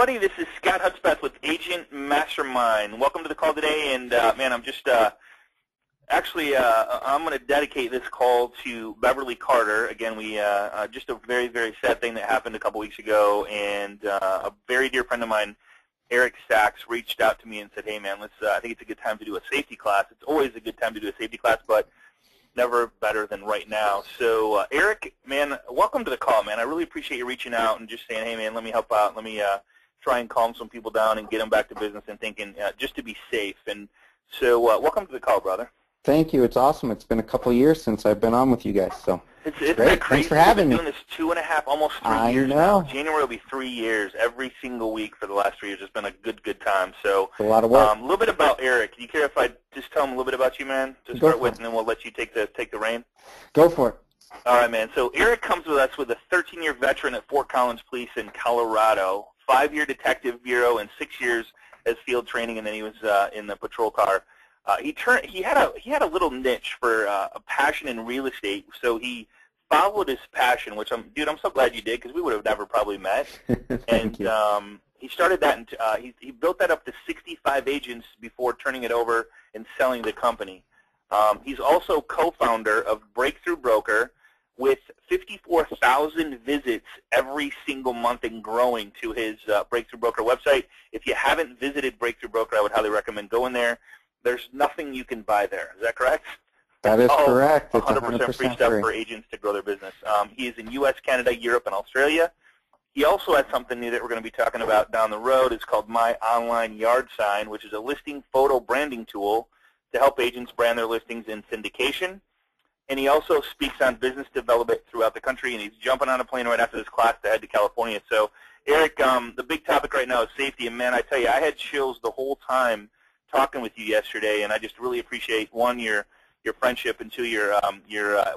everybody. This is Scott Hudspeth with Agent Mastermind. Welcome to the call today, and man, I'm just I'm going to dedicate this call to Beverly Carter. Again, we just a very, very sad thing that happened a couple weeks ago, and a very dear friend of mine, Eric Sachs, reached out to me and said, "Hey, man, let's. I think it's a good time to do a safety class. It's always a good time to do a safety class, but never better than right now." So, Eric, man, welcome to the call, man. I really appreciate you reaching out and just saying, "Hey, man, let me help out. Let me try and calm some people down and get them back to business and thinking just to be safe." And so, welcome to the call, brother. Thank you. It's awesome. It's been a couple of years since I've been on with you guys, so it's great. Crazy. Thanks for having me. We've been doing this 2.5, almost 3 years now. January will be 3 years. Every single week for the last 3 years, it's been a good time. So it's a lot of work. A little bit about Eric. Do you care if I just tell him a little bit about you, man, to start with, and then we'll let you take the reign? Go for it. All right, man. So Eric comes with us with a 13-year veteran at Fort Collins Police in Colorado, 5-year detective bureau, and 6 years as field training, and then he was in the patrol car. He had a little niche for a passion in real estate, so he followed his passion, which I'm so glad you did, because we would have never probably met. Thank you. He started that, and he built that up to 65 agents before turning it over and selling the company. He's also co-founder of Breakthrough Broker, with 54,000 visits every single month and growing to his Breakthrough Broker website. If you haven't visited Breakthrough Broker, I would highly recommend going there. There's nothing you can buy there. Is that correct? That is correct. It's 100% free stuff for agents to grow their business. He is in U.S., Canada, Europe, and Australia. He also has something new that we're going to be talking about down the road. It's called My Online Yard Sign, which is a listing photo branding tool to help agents brand their listings in syndication. And he also speaks on business development throughout the country, and he's jumping on a plane right after this class to head to California. So, Eric, the big topic right now is safety. And, man, I tell you, I had chills the whole time talking with you yesterday, and I just really appreciate, one, your friendship, and two, your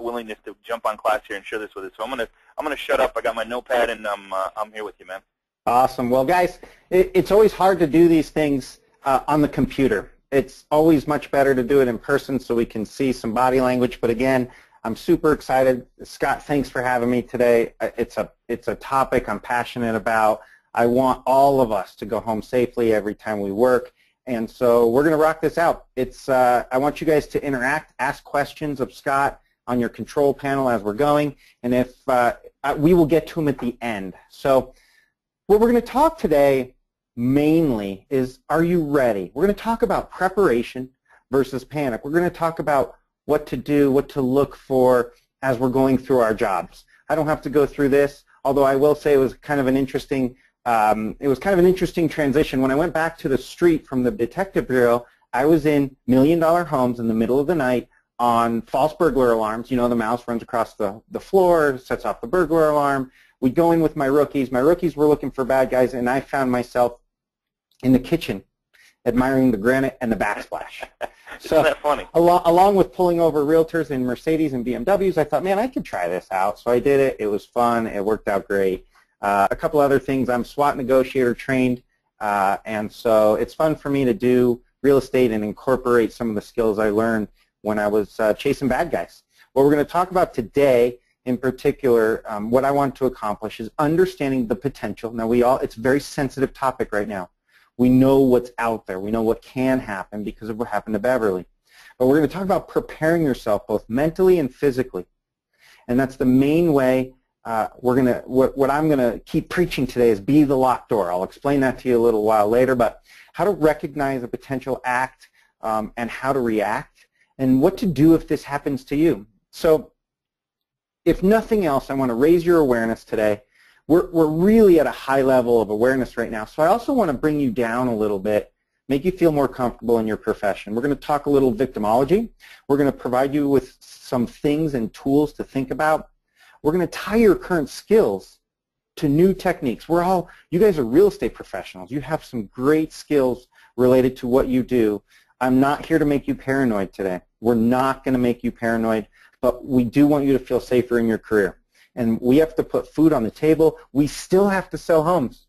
willingness to jump on class here and share this with us. So I'm gonna shut up. I got my notepad, and I'm here with you, man. Awesome. Well, guys, it's always hard to do these things on the computer. It's always much better to do it in person so we can see some body language. But again, I'm super excited. Scott, thanks for having me today. It's a topic I'm passionate about. I want all of us to go home safely every time we work. And so we're going to rock this out. I want you guys to interact, ask questions of Scott on your control panel as we're going, and if we will get to them at the end. So what we're going to talk today mainly is, are you ready? We're going to talk about preparation versus panic. We're going to talk about what to do, what to look for as we're going through our jobs. I don't have to go through this, although I will say it was kind of an interesting transition. When I went back to the street from the detective bureau, I was in $1 million homes in the middle of the night on false burglar alarms. You know, the mouse runs across the floor, sets off the burglar alarm. We'd go in with my rookies. My rookies were looking for bad guys, and I found myself in the kitchen admiring the granite and the backsplash. Isn't that funny? Along with pulling over realtors in Mercedes and BMWs, I thought, man, I could try this out. So I did it. It was fun. It worked out great. A couple other things, I'm SWAT negotiator trained, and so it's fun for me to do real estate and incorporate some of the skills I learned when I was chasing bad guys. What we're going to talk about today in particular, what I want to accomplish is understanding the potential. Now, it's a very sensitive topic right now. We know what's out there. We know what can happen because of what happened to Beverly. But we're going to talk about preparing yourself both mentally and physically, and that's the main way. What I'm going to keep preaching today is be the locked door. I'll explain that to you a little while later, but how to recognize a potential act and how to react and what to do if this happens to you. So if nothing else, I want to raise your awareness today. We're really at a high level of awareness right now, so I also want to bring you down a little bit, make you feel more comfortable in your profession. We're going to talk a little victimology. We're going to provide you with some things and tools to think about. We're going to tie your current skills to new techniques. You guys are real estate professionals. You have some great skills related to what you do. I'm not here to make you paranoid today. We're not going to make you paranoid, but we do want you to feel safer in your career. And we have to put food on the table. We still have to sell homes.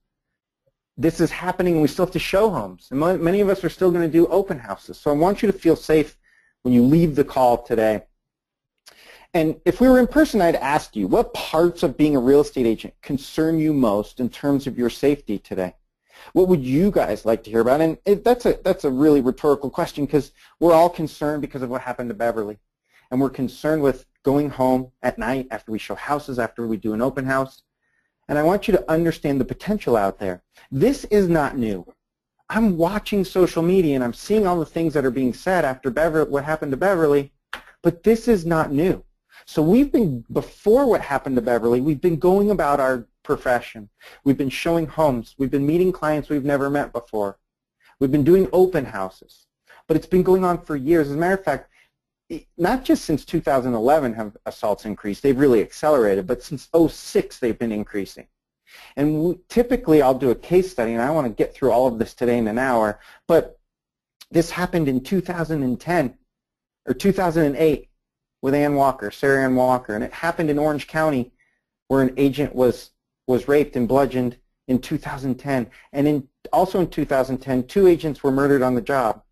This is happening, and we still have to show homes. And many of us are still going to do open houses. So I want you to feel safe when you leave the call today. And if we were in person, I'd ask you, what parts of being a real estate agent concern you most in terms of your safety today? What would you guys like to hear about? And that's a really rhetorical question because we're all concerned because of what happened to Beverly. And we're concerned with going home at night after we show houses, after we do an open house. And I want you to understand the potential out there. This is not new. I'm watching social media and I'm seeing all the things that are being said after what happened to Beverly, but this is not new. So before what happened to Beverly, we've been going about our profession. We've been showing homes. We've been meeting clients we've never met before. We've been doing open houses. But it's been going on for years. As a matter of fact, not just since 2011 have assaults increased. They've really accelerated. But since 2006, they've been increasing. And typically, I'll do a case study, and I want to get through all of this today in an hour. But this happened in 2010 or 2008 with Ann Walker, Sarah Ann Walker. And it happened in Orange County where an agent was raped and bludgeoned in 2010. And also in 2010, 2 agents were murdered on the job.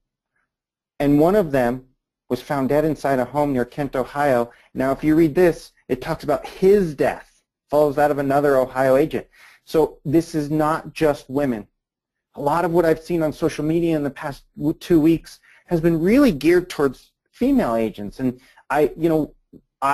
And one of them was found dead inside a home near Kent, Ohio. Now, if you read this, it talks about his death, follows that of another Ohio agent. So this is not just women. A lot of what I've seen on social media in the past 2 weeks has been really geared towards female agents. And I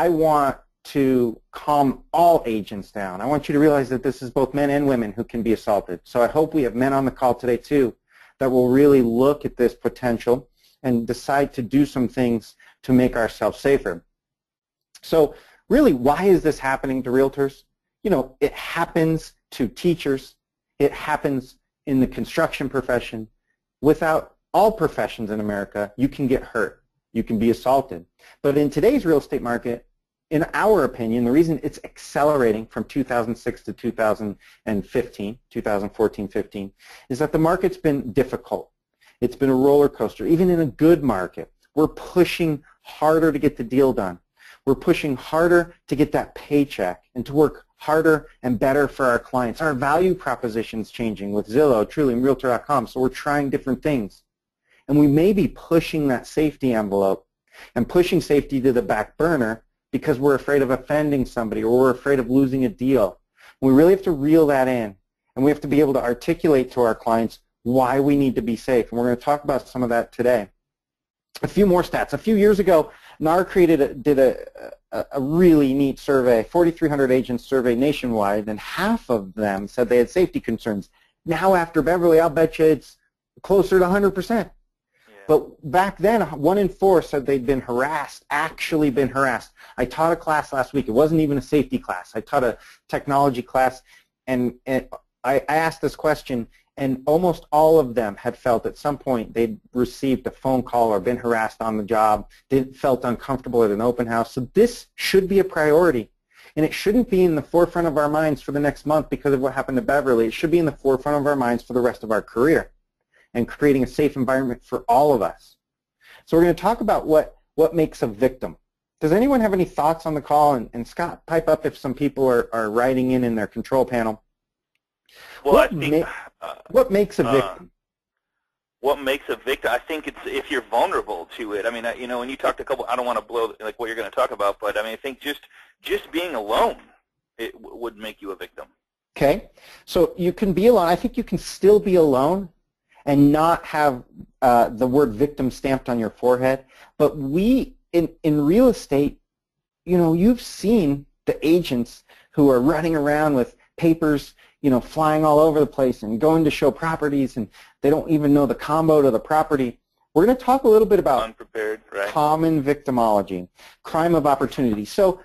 want to calm all agents down. I want you to realize that this is both men and women who can be assaulted. So I hope we have men on the call today too that will really look at this potential and decide to do some things to make ourselves safer. So really, why is this happening to realtors? It happens to teachers. It happens in the construction profession. Without all professions in America, you can get hurt. You can be assaulted. But in today's real estate market, in our opinion, the reason it's accelerating from 2006 to 2014-15, is that the market's been difficult. It's been a roller coaster. Even in a good market, we're pushing harder to get the deal done. We're pushing harder to get that paycheck and to work harder and better for our clients. Our value proposition's changing with Zillow, Truly, and Realtor.com, so we're trying different things. And we may be pushing that safety envelope and pushing safety to the back burner because we're afraid of offending somebody or we're afraid of losing a deal. We really have to reel that in, and we have to be able to articulate to our clients why we need to be safe. And we're going to talk about some of that today. A few more stats. A few years ago, NAR did a really neat survey, 4,300 agents survey nationwide, and half of them said they had safety concerns. Now after Beverly, I'll bet you it's closer to 100%. But back then, 1 in 4 said they'd been harassed, actually been harassed. I taught a class last week. It wasn't even a safety class. I taught a technology class, and I asked this question, and almost all of them had felt at some point they'd received a phone call or been harassed on the job. They felt uncomfortable at an open house. So this should be a priority. And it shouldn't be in the forefront of our minds for the next month because of what happened to Beverly. It should be in the forefront of our minds for the rest of our career and creating a safe environment for all of us. So we're going to talk about what makes a victim. Does anyone have any thoughts on the call? And Scott, pipe up if some people are writing in their control panel. Well, what makes a victim? What makes a victim? I think it's if you're vulnerable to it. I mean, when you talked to a couple, I don't want to blow like what you're going to talk about, but I mean, I think just being alone would make you a victim. Okay, so you can be alone. I think you can still be alone and not have the word victim stamped on your forehead. But we in real estate, you've seen the agents who are running around with papers, flying all over the place and going to show properties, and they don't even know the combo to the property. We're going to talk a little bit about unprepared, right? Common victimology, crime of opportunity. So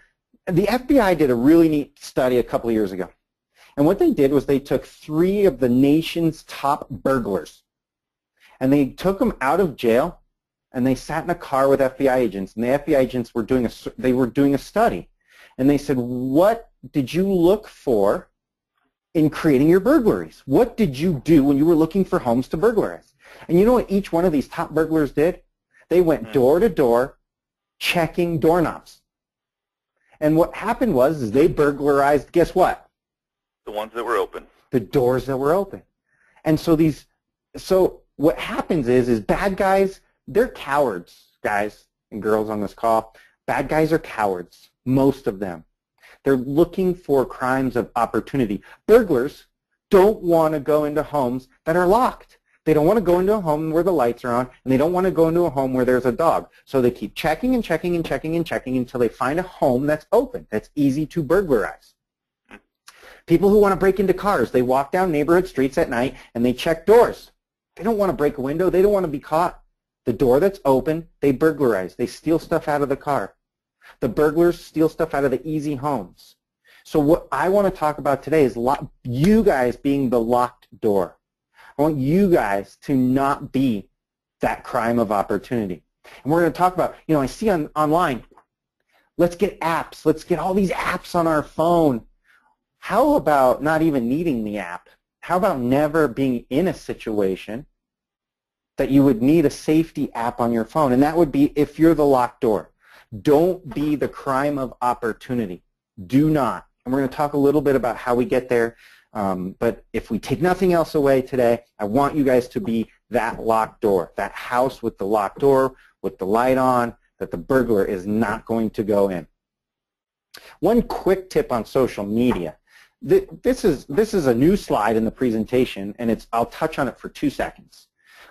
the FBI did a really neat study a couple of years ago. And what they did was they took 3 of the nation's top burglars, and they took them out of jail, and they sat in a car with FBI agents, and the FBI agents were doing a study. And they said, what did you look for in creating your burglaries? What did you do when you were looking for homes to burglarize? And you know what each one of these top burglars did? They went door to door checking doorknobs. And what happened was they burglarized, guess what? The ones that were open. The doors that were open. And so what happens is bad guys, they're cowards, guys and girls on this call. Bad guys are cowards, most of them. They're looking for crimes of opportunity. Burglars, don't want to go into homes that are locked. They don't want to go into a home where the lights are on, and they don't want to go into a home where there's a dog. So they keep checking and checking and checking and checking until they find a home that's open, that's easy to burglarize. People who want to break into cars, they walk down neighborhood streets at night and they check doors. They don't want to break a window. They don't want to be caught. The door that's open, they burglarize. They steal stuff out of the car. The burglars steal stuff out of the easy homes. So what I want to talk about today is you guys being the locked door. I want you guys to not be that crime of opportunity. And we're going to talk about, I see online, let's get apps. Let's get all these apps on our phone. How about not even needing the app? How about never being in a situation that you would need a safety app on your phone? And that would be if you're the locked door. Don't be the crime of opportunity. Do not. And we're going to talk a little bit about how we get there. But if we take nothing else away today, I want you guys to be that locked door, that house with the locked door, with the light on, that the burglar is not going to go in. One quick tip on social media. This is a new slide in the presentation, and I'll touch on it for 2 seconds.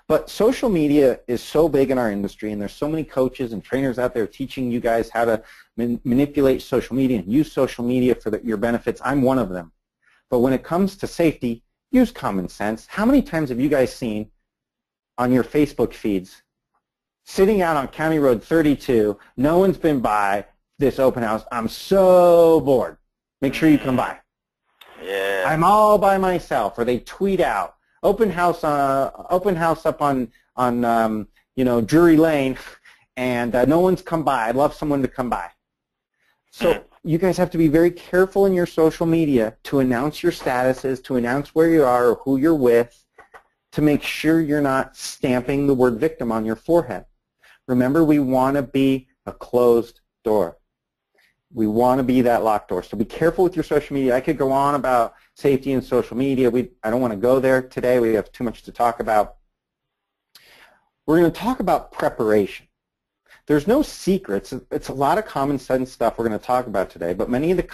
But social media is so big in our industry, and there's so many coaches and trainers out there teaching you guys how to manipulate social media and use social media for your benefits. I'm one of them. But when it comes to safety, use common sense. How many times have you guys seen on your Facebook feeds, sitting out on County Road 32, no one's been by this open house, I'm so bored, make sure you come by. Yeah. I'm all by myself. Or they tweet out, open house up on Drury Lane, and no one's come by. I'd love someone to come by. So you guys have to be very careful in your social media to announce your statuses, to announce where you are or who you're with, to make sure you're not stamping the word victim on your forehead. Remember, we want to be a closed door. We want to be that locked door. So be careful with your social media. I could go on about safety and social media. I don't want to go there today. We have too much to talk about. We're going to talk about preparation. There's no secrets. It's a lot of common sense stuff we're going to talk about today, but many of the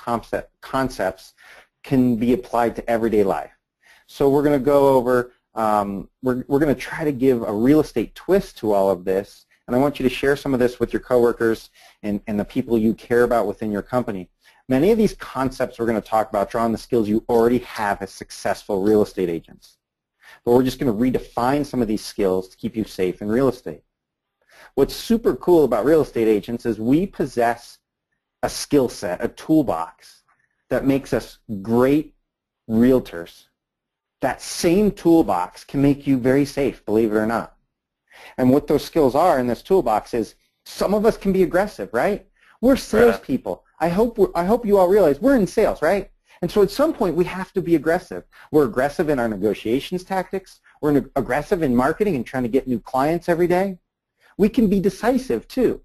concepts can be applied to everyday life. So we're going to go over, we're going to try to give a real estate twist to all of this, and I want you to share some of this with your coworkers and the people you care about within your company. Many of these concepts we're going to talk about draw on the skills you already have as successful real estate agents. But we're just going to redefine some of these skills to keep you safe in real estate. What's super cool about real estate agents is we possess a skill set, a toolbox that makes us great realtors. That same toolbox can make you very safe, believe it or not. And what those skills are in this toolbox is some of us can be aggressive, right? We're salespeople. I hope you all realize we're in sales, right? And so at some point we have to be aggressive. We're aggressive in our negotiations tactics. We're aggressive in marketing and trying to get new clients every day. We can be decisive too.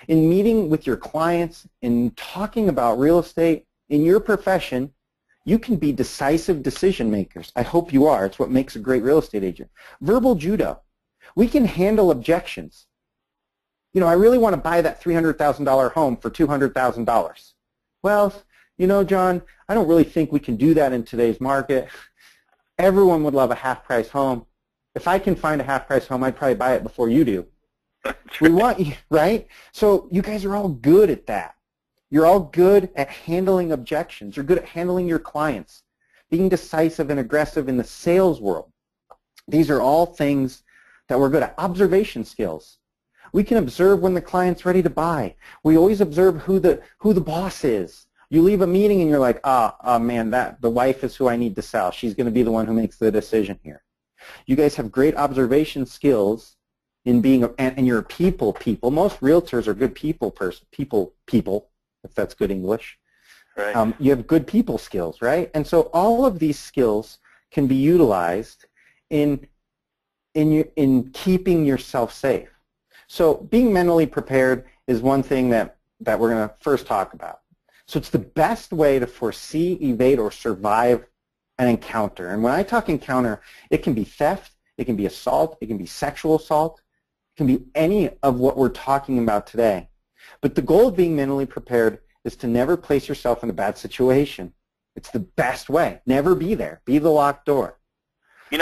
In meeting with your clients, in talking about real estate, in your profession, you can be decisive decision makers. I hope you are. It's what makes a great real estate agent. Verbal judo. We can handle objections. I really want to buy that $300,000 home for $200,000. Well, John, I don't really think we can do that in today's market. Everyone would love a half-price home. If I can find a half-price home, I'd probably buy it before you do. We want you, right? So you guys are all good at that. You're all good at handling objections. You're good at handling your clients, being decisive and aggressive in the sales world. These are all things that we're good at. Observation skills. We can observe when the client's ready to buy. We always observe who the boss is. You leave a meeting and you're like, oh man, the wife is who I need to sell. She's going to be the one who makes the decision here. You guys have great observation skills in being, and you're people. Most realtors are good people, if that's good English. Right. You have good people skills, right? And so all of these skills can be utilized in keeping yourself safe. So being mentally prepared is one thing that we're going to first talk about. So it's the best way to foresee, evade, or survive an encounter. And when I talk encounter, it can be theft, it can be assault, it can be sexual assault, it can be any of what we're talking about today. But the goal of being mentally prepared is to never place yourself in a bad situation. It's the best way. Never be there. Be the locked door. And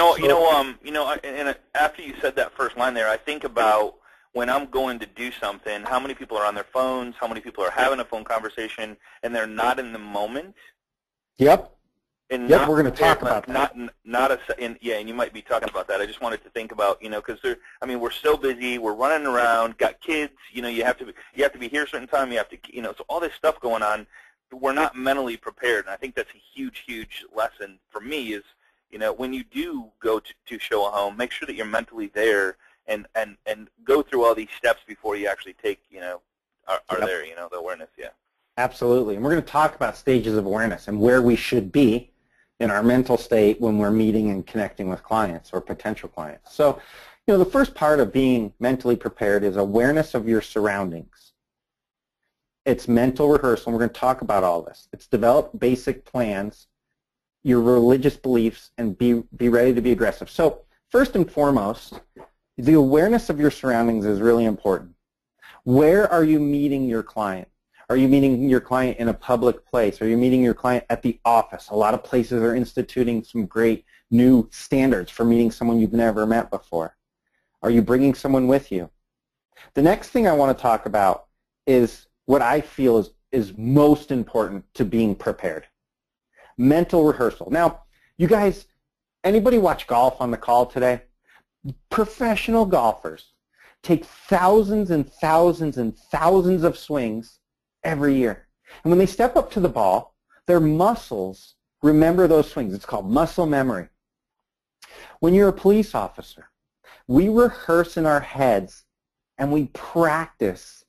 after you said that first line there, I think about when I'm going to do something, how many people are on their phones, how many people are having a phone conversation, and they're not in the moment. Yep. And yep, we're going to talk about that. And you might be talking about that. I just wanted to think about, because we're so busy, we're running around, got kids, you have to be here a certain time, you have to, so all this stuff going on, we're not mentally prepared. And I think that's a huge, huge lesson for me is, when you do go to show a home, make sure that you're mentally there and go through all these steps before you actually take, are yep. there, the awareness, yeah. Absolutely. And we're going to talk about stages of awareness and where we should be in our mental state when we're meeting and connecting with clients or potential clients. So, the first part of being mentally prepared is awareness of your surroundings. It's mental rehearsal. We're going to talk about all this. It's develop basic plans, your religious beliefs, and be ready to be aggressive. So, first and foremost, the awareness of your surroundings is really important. Where are you meeting your client? Are you meeting your client in a public place? Are you meeting your client at the office? A lot of places are instituting some great new standards for meeting someone you've never met before. Are you bringing someone with you? The next thing I want to talk about is what I feel is most important to being prepared. Mental rehearsal. Now, you guys, anybody watch golf on the call today? Professional golfers take thousands and thousands and thousands of swings every year. And when they step up to the ball, their muscles remember those swings. It's called muscle memory. When you're a police officer, we rehearse in our heads and we practice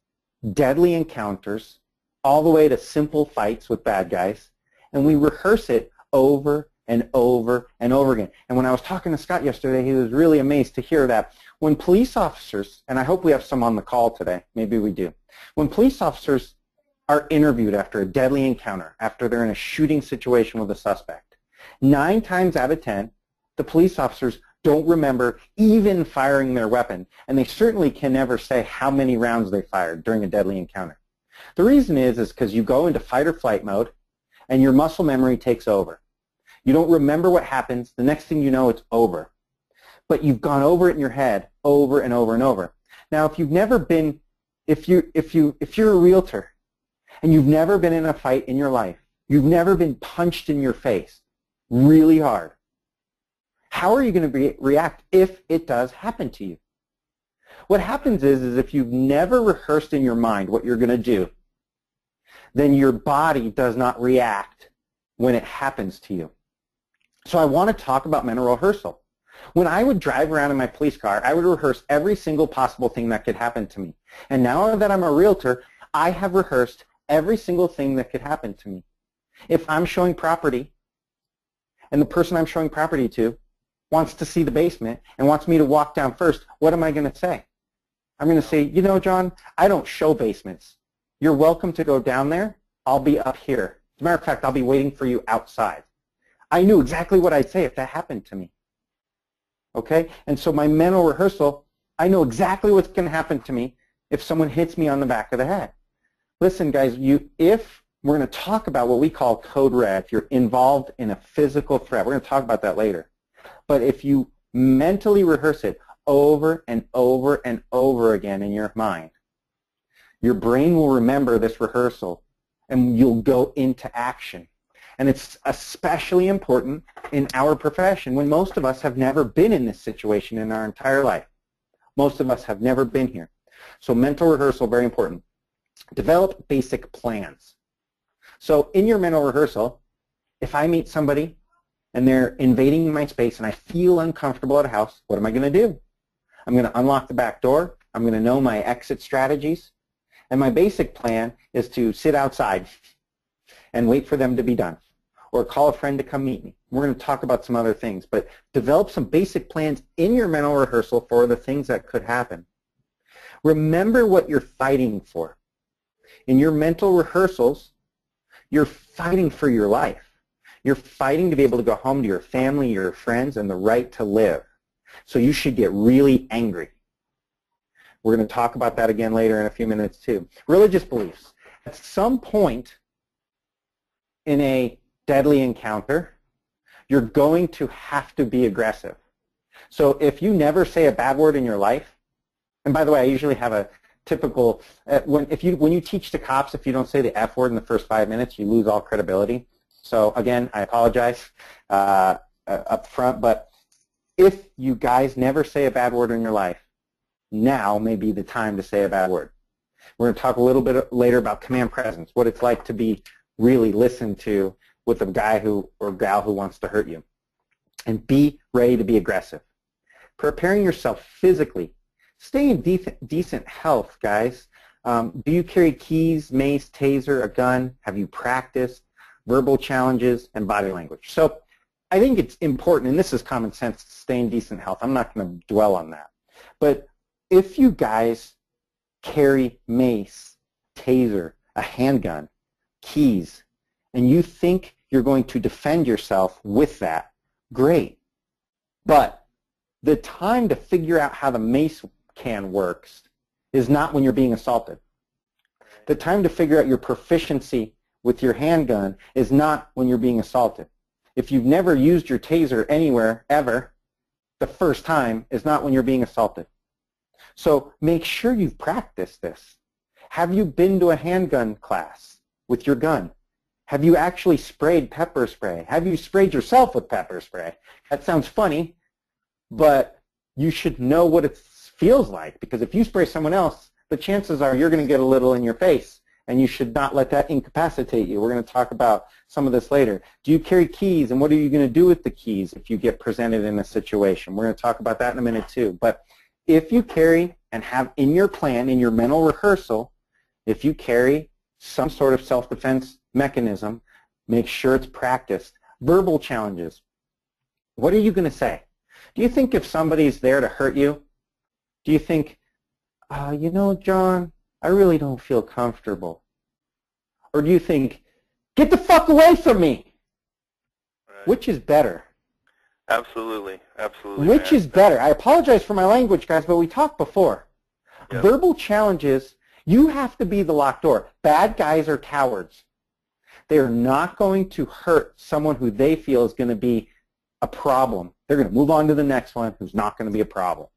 deadly encounters all the way to simple fights with bad guys, and we rehearse it over and over and over again. And when I was talking to Scott yesterday, he was really amazed to hear that when police officers, and I hope we have some on the call today, maybe we do, when police officers are interviewed after a deadly encounter, after they're in a shooting situation with a suspect, 9 times out of 10, the police officers don't remember even firing their weapon, and they certainly can never say how many rounds they fired during a deadly encounter. The reason is because you go into fight or flight mode, and your muscle memory takes over. You don't remember what happens. The next thing you know, it's over. But you've gone over it in your head over and over and over. Now, if you've never been, if you're a realtor, and you've never been in a fight in your life, you've never been punched in your face really hard, how are you going to react if it does happen to you? What happens is if you've never rehearsed in your mind what you're going to do, then your body does not react when it happens to you. So I want to talk about mental rehearsal. When I would drive around in my police car, I would rehearse every single possible thing that could happen to me. And now that I'm a realtor, I have rehearsed every single thing that could happen to me. If I'm showing property and the person I'm showing property to wants to see the basement and wants me to walk down first, what am I going to say? I'm going to say, John, I don't show basements. You're welcome to go down there. I'll be up here. As a matter of fact, I'll be waiting for you outside. I knew exactly what I'd say if that happened to me. Okay? And so my mental rehearsal, I know exactly what's going to happen to me if someone hits me on the back of the head. Listen, guys, if we're going to talk about what we call code red, if you're involved in a physical threat, we're going to talk about that later. But if you mentally rehearse it over and over and over again in your mind, your brain will remember this rehearsal and you'll go into action. And it's especially important in our profession when most of us have never been in this situation in our entire life. Most of us have never been here. So mental rehearsal, very important. Develop basic plans. So in your mental rehearsal, if I meet somebody and they're invading my space and I feel uncomfortable at a house, what am I going to do? I'm going to unlock the back door. I'm going to know my exit strategies. And my basic plan is to sit outside and wait for them to be done, or call a friend to come meet me. We're going to talk about some other things, but develop some basic plans in your mental rehearsal for the things that could happen. Remember what you're fighting for. In your mental rehearsals, you're fighting for your life. You're fighting to be able to go home to your family, your friends, and the right to live. So you should get really angry. We're going to talk about that again later in a few minutes too. Religious beliefs. At some point in a deadly encounter, you're going to have to be aggressive. So if you never say a bad word in your life, and by the way, I usually have a typical, when you teach the cops, if you don't say the F word in the first 5 minutes, you lose all credibility. So again, I apologize up front, but if you guys never say a bad word in your life, now may be the time to say a bad word. We're going to talk a little bit later about command presence, what it's like to be really listened to with a guy or gal who wants to hurt you. And be ready to be aggressive. Preparing yourself physically. Stay in decent health, guys. Do you carry keys, mace, taser, a gun? Have you practiced? Verbal challenges and body language. So I think it's important, and this is common sense, to stay in decent health. I'm not going to dwell on that. But if you guys carry mace, taser, a handgun, keys, and you think you're going to defend yourself with that, great. But the time to figure out how the mace can works is not when you're being assaulted. The time to figure out your proficiency with your handgun is not when you're being assaulted. If you've never used your taser anywhere, ever, the first time is not when you're being assaulted. So make sure you've practiced this. Have you been to a handgun class with your gun? Have you actually sprayed pepper spray? Have you sprayed yourself with pepper spray? That sounds funny, but you should know what it feels like, because if you spray someone else, the chances are you're going to get a little in your face, and you should not let that incapacitate you. We're going to talk about some of this later. Do you carry keys, and what are you going to do with the keys if you get presented in a situation? We're going to talk about that in a minute too. But if you carry and have in your plan, in your mental rehearsal, if you carry some sort of self-defense mechanism, make sure it's practiced. Verbal challenges. What are you going to say? Do you think if somebody's there to hurt you, do you think, you know, John, I really don't feel comfortable? Or do you think, get the fuck away from me? Right. Which is better? Absolutely. Absolutely. Which is better? I apologize for my language, guys, but we talked before. Yep. Verbal challenges, you have to be the locked door. Bad guys are cowards. They are not going to hurt someone who they feel is going to be a problem. They're going to move on to the next one who's not going to be a problem.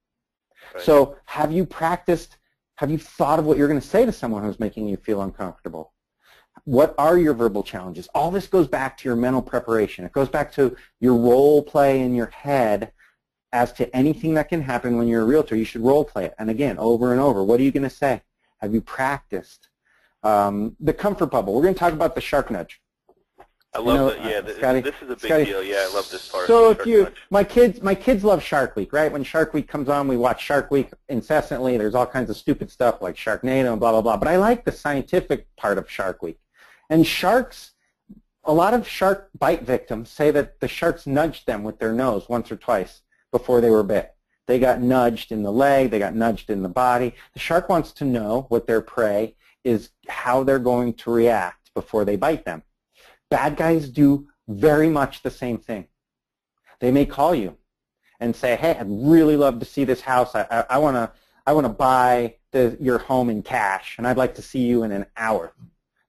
Right. So have you practiced, have you thought of what you're going to say to someone who's making you feel uncomfortable? What are your verbal challenges? All this goes back to your mental preparation. It goes back to your role play in your head as to anything that can happen when you're a realtor. You should role play it. And again, over and over. What are you going to say? Have you practiced? The comfort bubble. We're going to talk about the shark nudge. I love that. Yeah, Scotty, this is a big Scotty, deal. Yeah, I love this part. So of if Shark you, Nudge. my kids love Shark Week, right? When Shark Week comes on, we watch Shark Week incessantly. There's all kinds of stupid stuff like Sharknado and blah, blah, blah. But I like the scientific part of Shark Week. And sharks, a lot of shark bite victims say that the sharks nudged them with their nose once or twice before they were bit. They got nudged in the leg. They got nudged in the body. The shark wants to know what their prey is, how they're going to react before they bite them. Bad guys do very much the same thing. They may call you and say, hey, I'd really love to see this house. I want to buy your home in cash, and I'd like to see you in an hour.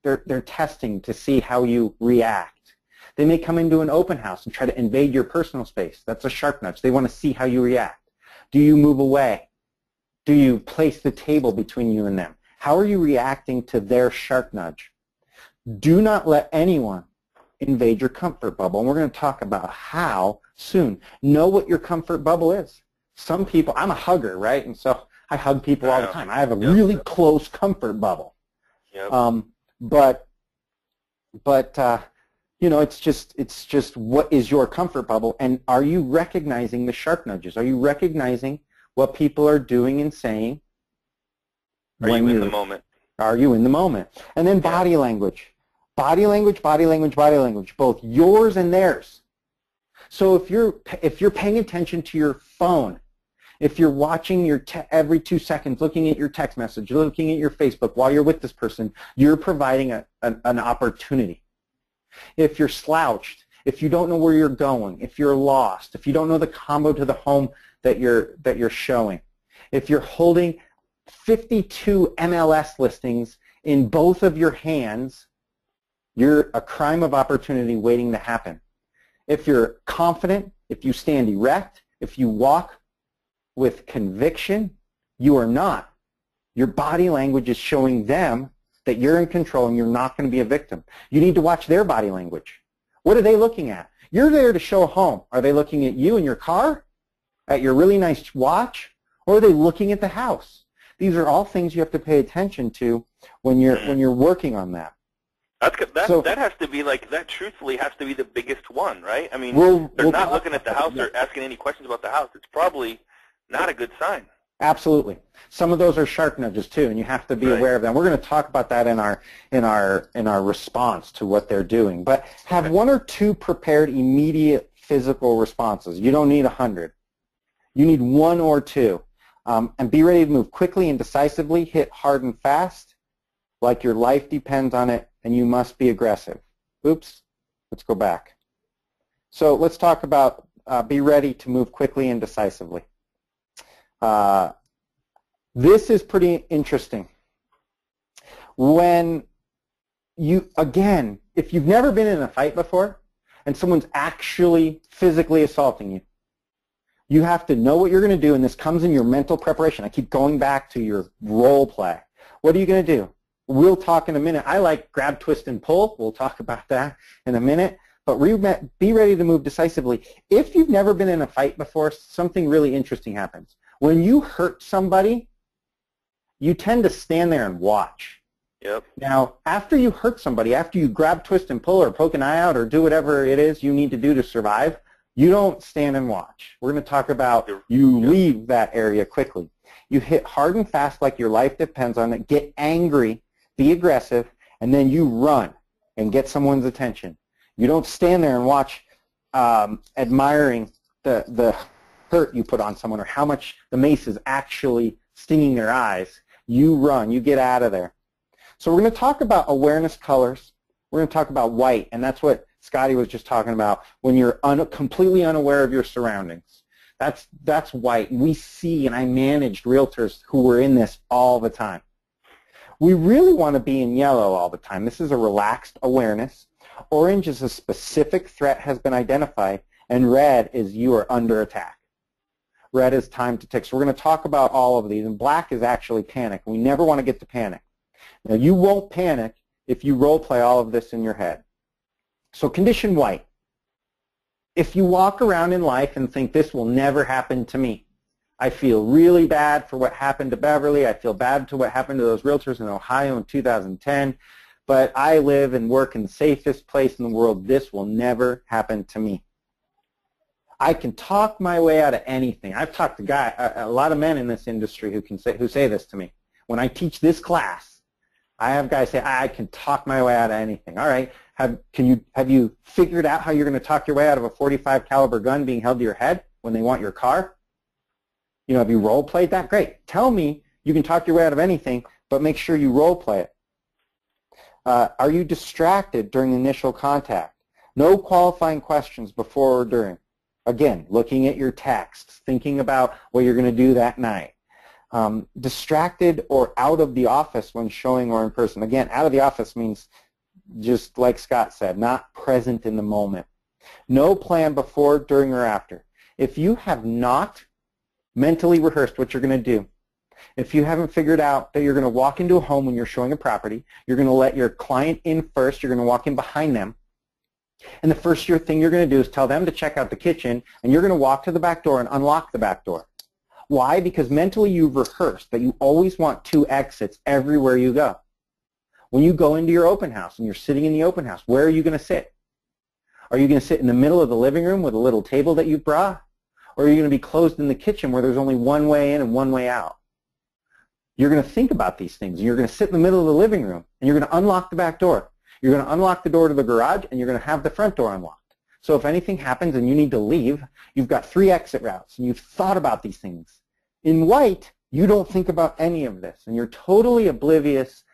They're testing to see how you react. They may come into an open house and try to invade your personal space. That's a shark nudge. They want to see how you react. Do you move away? Do you place the table between you and them? How are you reacting to their shark nudge? Do not let anyone invade your comfort bubble. And we're going to talk about how soon. Know what your comfort bubble is. Some people, I'm a hugger, right? And so I hug people all the time. I have a really close comfort bubble. Yep. But you know, it's just what is your comfort bubble, and are you recognizing the shark nudges? Are you recognizing what people are doing and saying? Are you in the moment? Are you in the moment? And then body language. Body language, body language, body language, both yours and theirs. So if you're paying attention to your phone, if you're watching your every 2 seconds, looking at your text message, looking at your Facebook while you're with this person, you're providing an opportunity. If you're slouched, if you don't know where you're going, if you're lost, if you don't know the combo to the home that you're showing, if you're holding 52 MLS listings in both of your hands, You're a crime of opportunity waiting to happen. If you're confident, if you stand erect, if you walk with conviction, you are not. Your body language is showing them that you're in control and you're not going to be a victim. You need to watch their body language. What are they looking at? You're there to show a home. Are they looking at you in your car, at your really nice watch, or are they looking at the house? These are all things you have to pay attention to when you're working on that. That has to be that. Truthfully, has to be the biggest one, right? I mean, they're not looking at the house or asking any questions about the house. It's probably not a good sign. Absolutely. Some of those are shark nudges too, and you have to be aware of them. We're going to talk about that in our response to what they're doing. But have one or two prepared immediate physical responses. You don't need 100. You need one or two. And be ready to move quickly and decisively, hit hard and fast, like your life depends on it, and you must be aggressive. Oops. Let's go back. So let's talk about be ready to move quickly and decisively. This is pretty interesting. When you, again, if you've never been in a fight before and someone's actually physically assaulting you, you have to know what you're going to do, and this comes in your mental preparation. I keep going back to your role play. What are you going to do? We'll talk in a minute. I like grab, twist, and pull. We'll talk about that in a minute. But be ready to move decisively. If you've never been in a fight before, something really interesting happens. When you hurt somebody, you tend to stand there and watch. Yep. Now, after you hurt somebody, after you grab, twist, and pull or poke an eye out or do whatever it is you need to do to survive, you don't stand and watch. We're going to talk about you leave that area quickly. You hit hard and fast like your life depends on it. Get angry, be aggressive, and then you run and get someone's attention. You don't stand there and watch admiring the hurt you put on someone or how much the mace is actually stinging their eyes. You run. You get out of there. So we're going to talk about awareness colors. We're going to talk about white, and that's what Scotty was just talking about when you're completely unaware of your surroundings. That's white. We see, and I managed realtors who were in this all the time. We really want to be in yellow all the time. This is a relaxed awareness. Orange is a specific threat has been identified, and red is you are under attack. Red is time to tick. So we're going to talk about all of these, and black is actually panic. We never want to get to panic. Now, you won't panic if you role play all of this in your head. So condition white. If you walk around in life and think this will never happen to me, I feel really bad for what happened to Beverly. I feel bad to what happened to those realtors in Ohio in 2010. But I live and work in the safest place in the world. This will never happen to me. I can talk my way out of anything. I've talked to a lot of men in this industry who say this to me. When I teach this class, I have guys say, I can talk my way out of anything. All right, have you figured out how you're going to talk your way out of a .45 caliber gun being held to your head when they want your car? You know, have you role played that? Great. Tell me you can talk your way out of anything, but make sure you role play it. Are you distracted during initial contact? No qualifying questions before or during. Again, looking at your texts, thinking about what you're going to do that night. Distracted or out of the office when showing or in person. Again, out of the office means, just like Scott said, not present in the moment. No plan before, during, or after. If you have not mentally rehearsed what you're going to do, if you haven't figured out that you're going to walk into a home when you're showing a property, you're going to let your client in first, you're going to walk in behind them, and the first thing you're going to do is tell them to check out the kitchen, and you're going to walk to the back door and unlock the back door. Why? Because mentally you've rehearsed that you always want 2 exits everywhere you go. When you go into your open house and you're sitting in the open house, where are you going to sit? Are you going to sit in the middle of the living room with a little table that you brought? Or are you going to be closed in the kitchen where there's only one way in and one way out? You're going to think about these things. You're going to sit in the middle of the living room, and you're going to unlock the back door. You're going to unlock the door to the garage, and you're going to have the front door unlocked. So if anything happens and you need to leave, you've got 3 exit routes, and you've thought about these things. In white, you don't think about any of this, and you're totally oblivious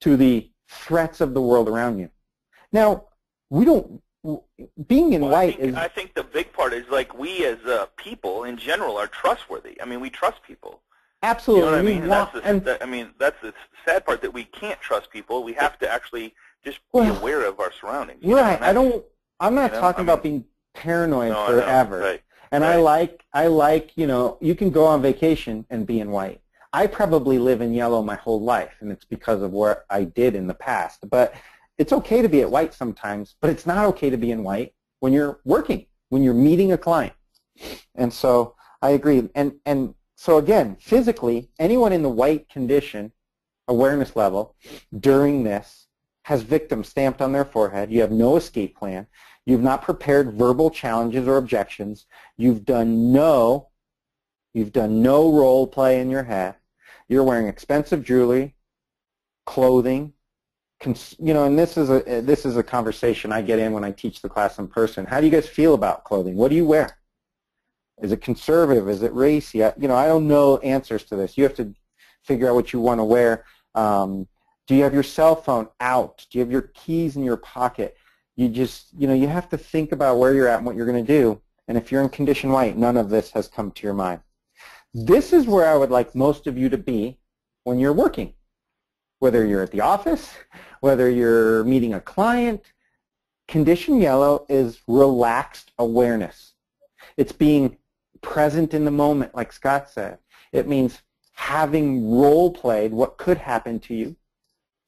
to the threats of the world around you. Now, being in white is... I think the big part is, like, we as people in general are trustworthy. I mean, we trust people. Absolutely. You know what I mean? That's the sad part, that we can't trust people. We have to actually just be aware of our surroundings. Right. I'm not talking about being paranoid forever. Right. And right. I like, you can go on vacation and be in white. I probably live in yellow my whole life, and it's because of what I did in the past. But it's okay to be at white sometimes, but it's not okay to be in white when you're working, when you're meeting a client. And so I agree. And so again, physically, anyone in the white condition, awareness level, during this has victim stamped on their forehead. You have no escape plan. You've not prepared verbal challenges or objections. You've done no role play in your head. You're wearing expensive jewelry, clothing, and this is a conversation I get in when I teach the class in person. How do you guys feel about clothing? What do you wear? Is it conservative? Is it racy? I don't know answers to this. You have to figure out what you want to wear. Do you have your cell phone out? Do you have your keys in your pocket? You just, you have to think about where you're at and what you're going to do. And if you're in condition white, none of this has come to your mind. This is where I would like most of you to be when you're working. Whether you're at the office, whether you're meeting a client, condition yellow is relaxed awareness. It's being present in the moment, like Scott said. It means having role-played what could happen to you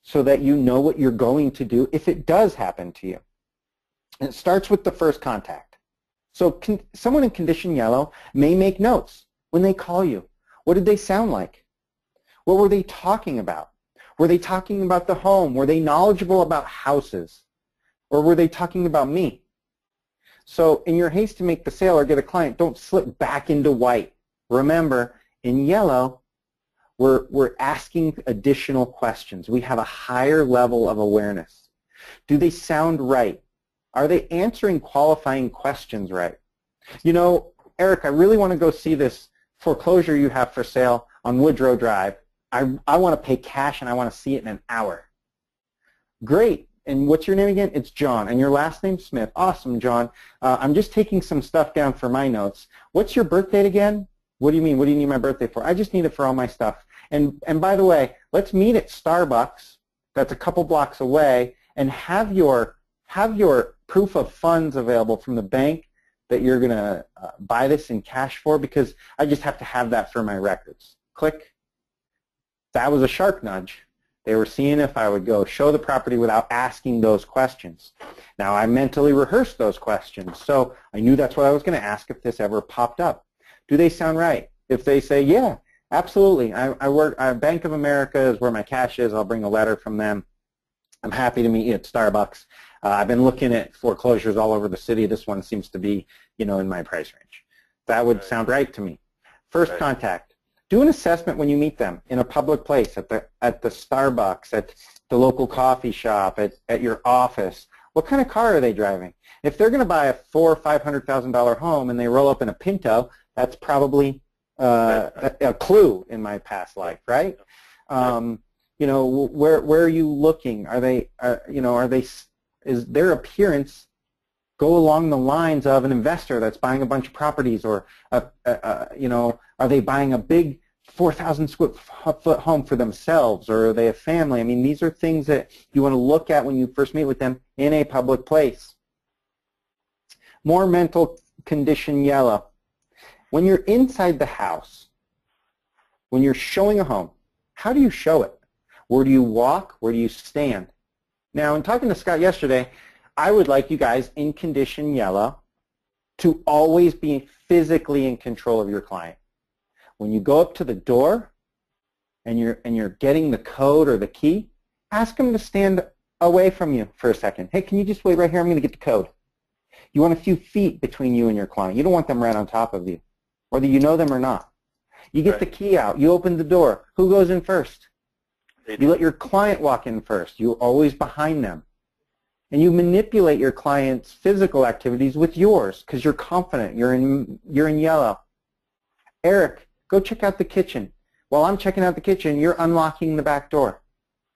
so that you know what you're going to do if it does happen to you. And it starts with the first contact. So someone in condition yellow may make notes when they call you. What did they sound like? What were they talking about? Were they talking about the home? Were they knowledgeable about houses? Or were they talking about me? So in your haste to make the sale or get a client, don't slip back into white. Remember, in yellow, we're asking additional questions. We have a higher level of awareness. Do they sound right? Are they answering qualifying questions right? Eric, I really want to go see this foreclosure you have for sale on Woodrow Drive. I want to pay cash and I want to see it in an hour. Great. And what's your name again? It's John. And your last name, Smith. Awesome, John. I'm just taking some stuff down for my notes. What's your birth date again? What do you mean? What do you need my birthday for? I just need it for all my stuff. And by the way, let's meet at Starbucks. That's a couple blocks away, and have your proof of funds available from the bank that you're going to buy this in cash for, because I just have to have that for my records. Click. That was a shark nudge. They were seeing if I would go show the property without asking those questions. Now, I mentally rehearsed those questions, so I knew that's what I was going to ask if this ever popped up. Do they sound right? If they say, yeah, absolutely. I work, Bank of America is where my cash is. I'll bring a letter from them. I'm happy to meet you at Starbucks. I've been looking at foreclosures all over the city. This one seems to be, in my price range. That would sound right to me. First contact. Do an assessment when you meet them in a public place, at the Starbucks, at the local coffee shop, at your office. What kind of car are they driving? If they're going to buy a $400,000 or $500,000 home and they roll up in a Pinto, that's probably a clue in my past life, right? Where are you looking? Is their appearance go along the lines of an investor that's buying a bunch of properties, or are they buying a big 4,000 square foot home for themselves, or are they a family? I mean, these are things that you want to look at when you first meet with them in a public place. More mental condition yellow. When you're inside the house, when you're showing a home, how do you show it? Where do you walk? Where do you stand? Now, in talking to Scott yesterday, I would like you guys in condition yellow to always be physically in control of your client. When you go up to the door and you're getting the code or the key, ask them to stand away from you for a second. Hey, can you just wait right here? I'm going to get the code. You want a few feet between you and your client. You don't want them right on top of you, whether you know them or not. You get the key out. You open the door. Who goes in first? You let your client walk in first. You're always behind them. And you manipulate your client's physical activities with yours because you're confident. You're in yellow. Eric, go check out the kitchen. While I'm checking out the kitchen, you're unlocking the back door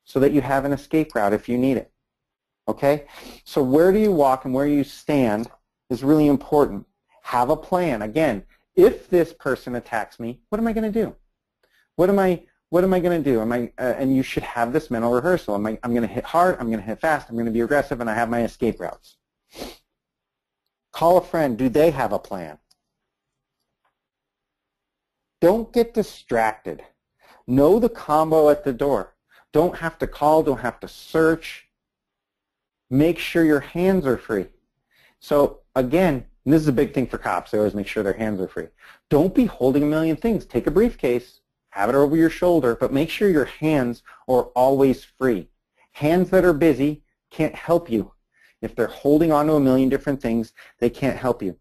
so that you have an escape route if you need it. Okay? So where do you walk and where you stand is really important. Have a plan. Again, if this person attacks me, what am I going to do? What am what am I going to do? And you should have this mental rehearsal. I'm going to hit hard, I'm going to hit fast, I'm going to be aggressive, and I have my escape routes. Call a friend. Do they have a plan? Don't get distracted. Know the combo at the door. Don't have to call, don't have to search. Make sure your hands are free. So again, and this is a big thing for cops. They always make sure their hands are free. Don't be holding a million things. Take a briefcase, have it over your shoulder, but make sure your hands are always free. Hands that are busy can't help you. If they're holding on to a million different things, they can't help you.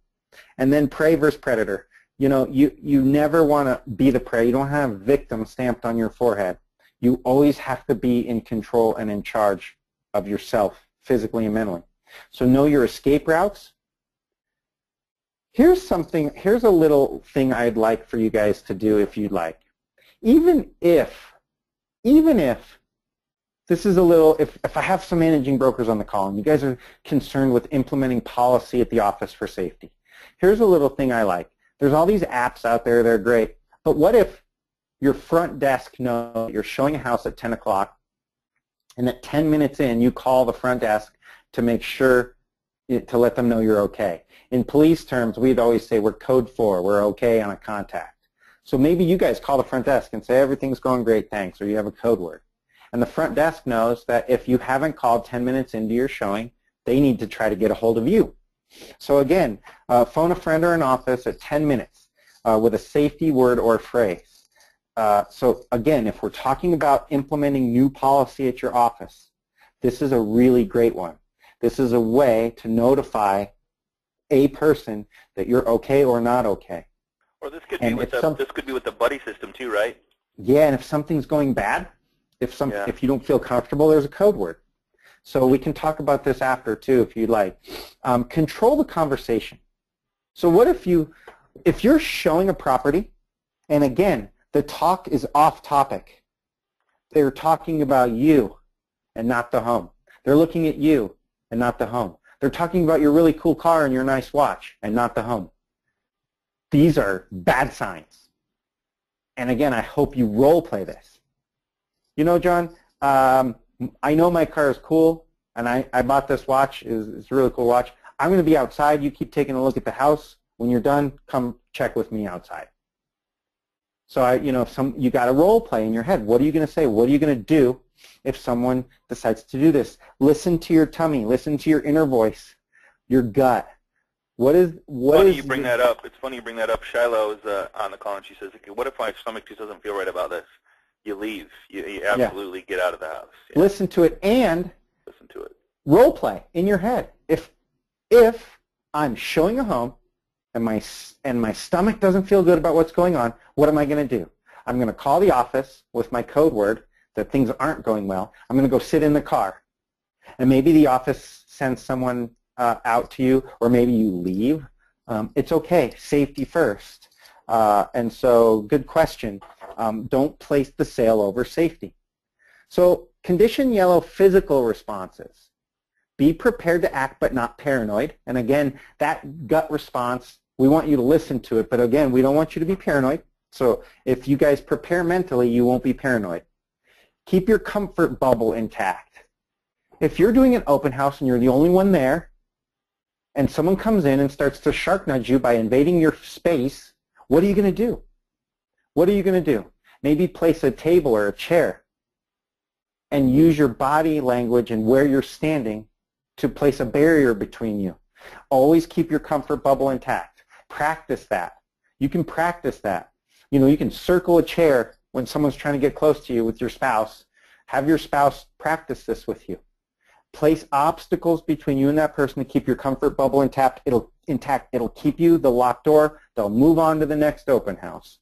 And then prey versus predator. You know, you never want to be the prey. You don't have victim stamped on your forehead. You always have to be in control and in charge of yourself, physically and mentally. So know your escape routes. Here's a little thing I'd like for you guys to do if you'd like. Even if this is a little, if I have some managing brokers on the call and you guys are concerned with implementing policy at the office for safety, here's a little thing I like. There's all these apps out there, they're great, but what if your front desk knows you're showing a house at 10 o'clock and that 10 minutes in you call the front desk to make sure, to let them know you're okay. In police terms, we'd always say we're code 4, we're okay on a contact. So maybe you guys call the front desk and say everything's going great, thanks, or you have a code word. And the front desk knows that if you haven't called 10 minutes into your showing, they need to try to get a hold of you. So again, phone a friend or an office at 10 minutes with a safety word or phrase. So again, if we're talking about implementing new policy at your office, this is a really great one. This is a way to notify a person that you're okay or not okay. Or this could be with the buddy system too, right? Yeah, and if something's going bad, if you don't feel comfortable, there's a code word. So we can talk about this after too, if you'd like. Control the conversation. So what if you're showing a property, and again, the talk is off topic. They're talking about you and not the home. They're looking at you and not the home. They're talking about your really cool car and your nice watch and not the home. These are bad signs. And again, I hope you role play this. You know, John, I know my car is cool, and I bought this watch. It's a really cool watch. I'm going to be outside. You keep taking a look at the house. When you're done, come check with me outside. So you got a role play in your head. What are you going to say? What are you going to do if someone decides to do this? Listen to your tummy. Listen to your inner voice, your gut. Funny you bring that up. It's funny you bring that up. Shiloh is on the call, and she says, okay, what if my stomach just doesn't feel right about this? You leave. You absolutely get out of the house. Yeah. Listen to it and role play in your head. If I'm showing a home and my stomach doesn't feel good about what's going on, what am I going to do? I'm going to call the office with my code word that things aren't going well. I'm going to go sit in the car. And maybe the office sends someone out to you, or maybe you leave. It's okay. Safety first. And so good question. Don't place the sale over safety. So condition yellow physical responses. Be prepared to act but not paranoid. And again, that gut response, we want you to listen to it, but again, we don't want you to be paranoid. So if you guys prepare mentally, you won't be paranoid. Keep your comfort bubble intact. If you're doing an open house and you're the only one there, and someone comes in and starts to shark nudge you by invading your space, what are you going to do? What are you going to do? Maybe place a table or a chair and use your body language and where you're standing to place a barrier between you. Always keep your comfort bubble intact. Practice that. You can practice that. You know, you can circle a chair when someone's trying to get close to you with your spouse. Have your spouse practice this with you. Place obstacles between you and that person to keep your comfort bubble intact. It'll keep you the locked door. They'll move on to the next open house.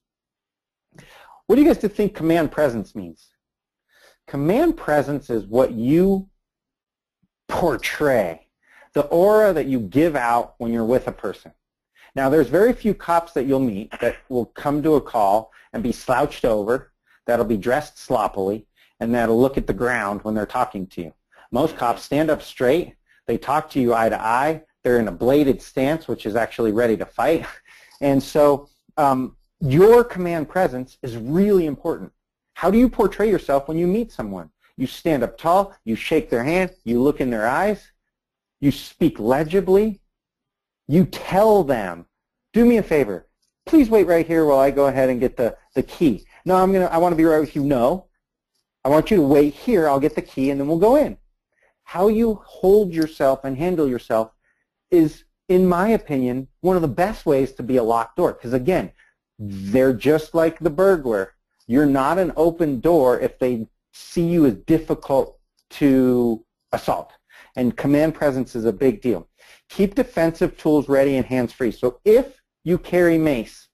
What do you guys think command presence means? Command presence is what you portray, the aura that you give out when you're with a person. Now, there's very few cops that you'll meet that will come to a call and be slouched over, that'll be dressed sloppily, and that'll look at the ground when they're talking to you. Most cops stand up straight, they talk to you eye to eye, they're in a bladed stance, which is actually ready to fight. And so your command presence is really important. How do you portray yourself when you meet someone? You stand up tall, you shake their hand, you look in their eyes, you speak legibly, you tell them, do me a favor, please wait right here while I go ahead and get the key. No, I want to be right with you. No, I want you to wait here, I'll get the key and then we'll go in. How you hold yourself and handle yourself is, in my opinion, one of the best ways to be a locked door. Because again, they're just like the burglar. You're not an open door if they see you as difficult to assault. And command presence is a big deal. Keep defensive tools ready and hands-free. So if you carry mace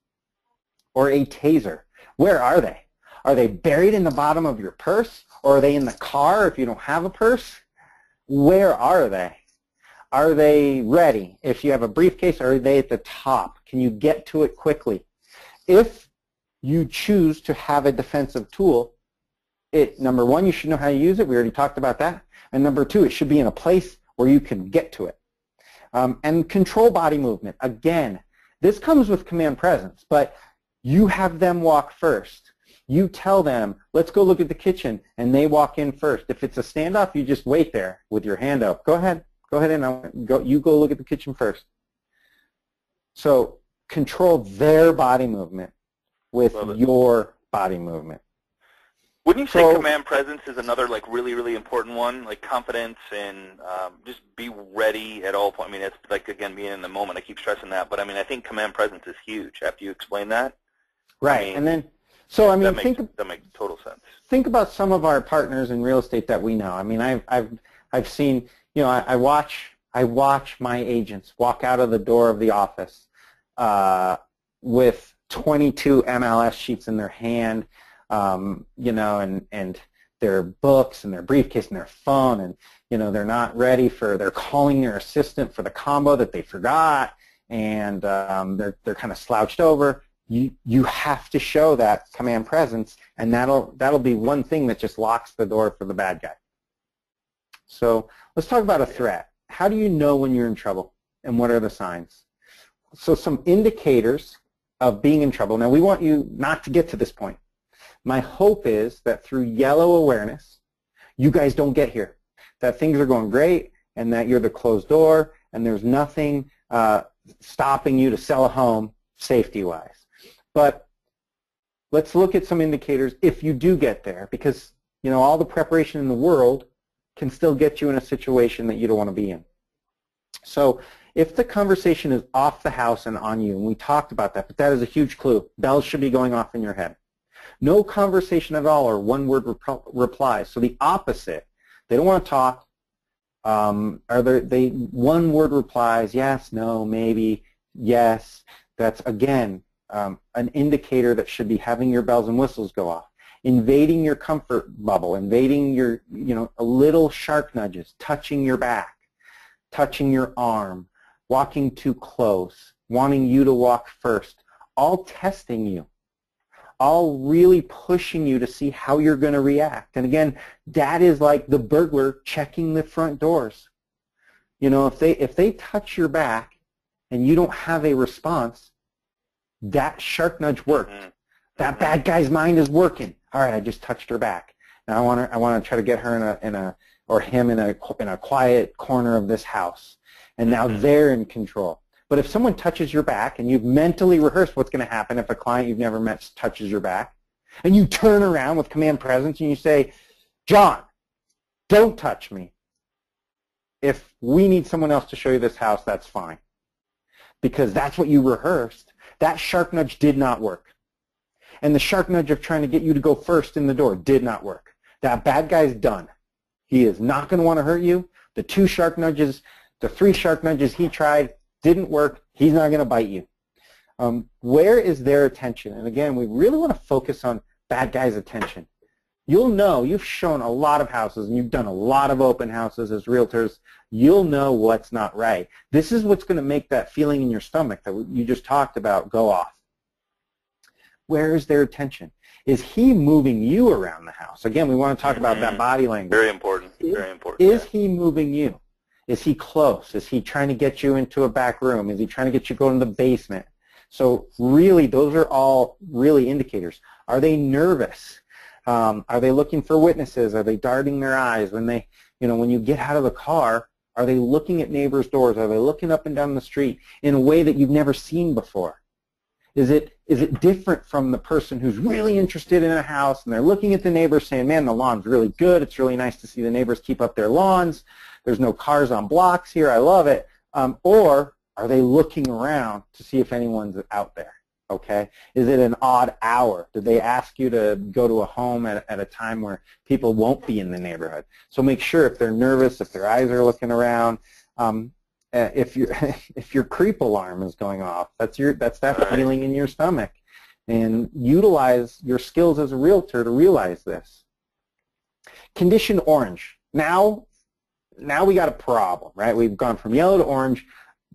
or a taser, where are they? Are they buried in the bottom of your purse? Or are they in the car if you don't have a purse? Where are they? Are they ready? If you have a briefcase, are they at the top? Can you get to it quickly? If you choose to have a defensive tool, number one, you should know how to use it. We already talked about that. And number two, it should be in a place where you can get to it. And control body movement. Again, this comes with command presence, but you have them walk first. You tell them, let's go look at the kitchen, and they walk in first. If it's a standoff, you just wait there with your hand up. Go ahead and you go look at the kitchen first. So control their body movement with your body movement. Wouldn't you say command presence is another really, really important one, like confidence and just be ready at all points? I mean, it's like, again, being in the moment. I keep stressing that, but I mean, I think command presence is huge. After you explain that, right? And then, so I mean, that makes total sense. Think about some of our partners in real estate that we know. I mean, I've seen, I watch my agents walk out of the door of the office with 22 MLS sheets in their hand. And their books and their briefcase and their phone, and they're not ready they're calling their assistant for the combo that they forgot, and they're kind of slouched over. You have to show that command presence, and that'll be one thing that just locks the door for the bad guy. So let's talk about a threat. How do you know when you're in trouble, and what are the signs? So some indicators of being in trouble. Now, we want you not to get to this point. My hope is that through yellow awareness, you guys don't get here, that things are going great, and that you're the closed door, and there's nothing stopping you to sell a home safety-wise. But let's look at some indicators if you do get there, because all the preparation in the world can still get you in a situation that you don't want to be in. So if the conversation is off the house and on you, and we talked about that, but that is a huge clue. Bells should be going off in your head. No conversation at all or one-word replies. So the opposite. They don't want to talk. They one-word replies, yes, no, maybe, yes. That's, again, an indicator that should be having your bells and whistles go off. Invading your comfort bubble, invading your, a little shark nudges, touching your back, touching your arm, walking too close, wanting you to walk first, all testing you. All really pushing you to see how you're going to react. And again, that is like the burglar checking the front doors. If they touch your back and you don't have a response, that shark nudge worked. That bad guy's mind is working. All right, I just touched her back. Now I want to try to get her or him in a quiet corner of this house. And now they're in control. But if someone touches your back and you've mentally rehearsed what's going to happen if a client you've never met touches your back, and you turn around with command presence and you say, John, don't touch me. If we need someone else to show you this house, that's fine. Because that's what you rehearsed. That shark nudge did not work. And the shark nudge of trying to get you to go first in the door did not work. That bad guy's done. He is not going to want to hurt you. The 3 shark nudges he tried didn't work. He's not going to bite you. Where is their attention? And again, we really want to focus on bad guy's attention. You'll know, you've shown a lot of houses and you've done a lot of open houses as realtors. You'll know what's not right. This is what's going to make that feeling in your stomach that you just talked about go off. Where is their attention? Is he moving you around the house? Again, we want to talk about that body language. Very important. Very important. Is he moving you? Is he close? Is he trying to get you into a back room? Is he trying to get you to go in the basement? So really, those are all really indicators. Are they nervous? Are they looking for witnesses? Are they darting their eyes when they, when you get out of the car? Are they looking at neighbors' doors? Are they looking up and down the street in a way that you've never seen before? Is it different from the person who's really interested in a house and they're looking at the neighbors saying, man, the lawn's really good. It's really nice to see the neighbors keep up their lawns. There's no cars on blocks here. I love it. Or are they looking around to see if anyone's out there? Okay. Is it an odd hour? Did they ask you to go to a home at a time where people won't be in the neighborhood? So make sure if they're nervous, if their eyes are looking around, if your creep alarm is going off, that's that feeling in your stomach, and utilize your skills as a realtor to realize this. Condition orange. Now we got a problem, right? We've gone from yellow to orange.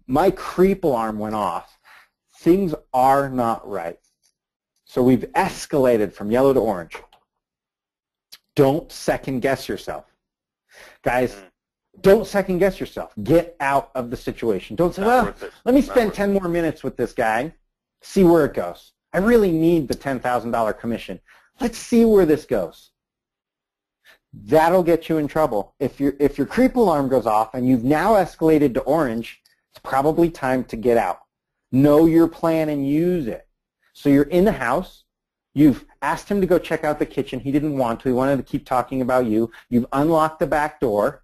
My creep alarm went off. Things are not right. So we've escalated from yellow to orange. Don't second guess yourself. Guys, don't second guess yourself. Get out of the situation. Don't say, well, let me spend 10 more minutes with this guy, see where it goes. I really need the $10,000 commission. Let's see where this goes. That'll get you in trouble. If your creep alarm goes off and you've now escalated to orange, it's probably time to get out. Know your plan and use it. So you're in the house. You've asked him to go check out the kitchen. He didn't want to. He wanted to keep talking about you. You've unlocked the back door.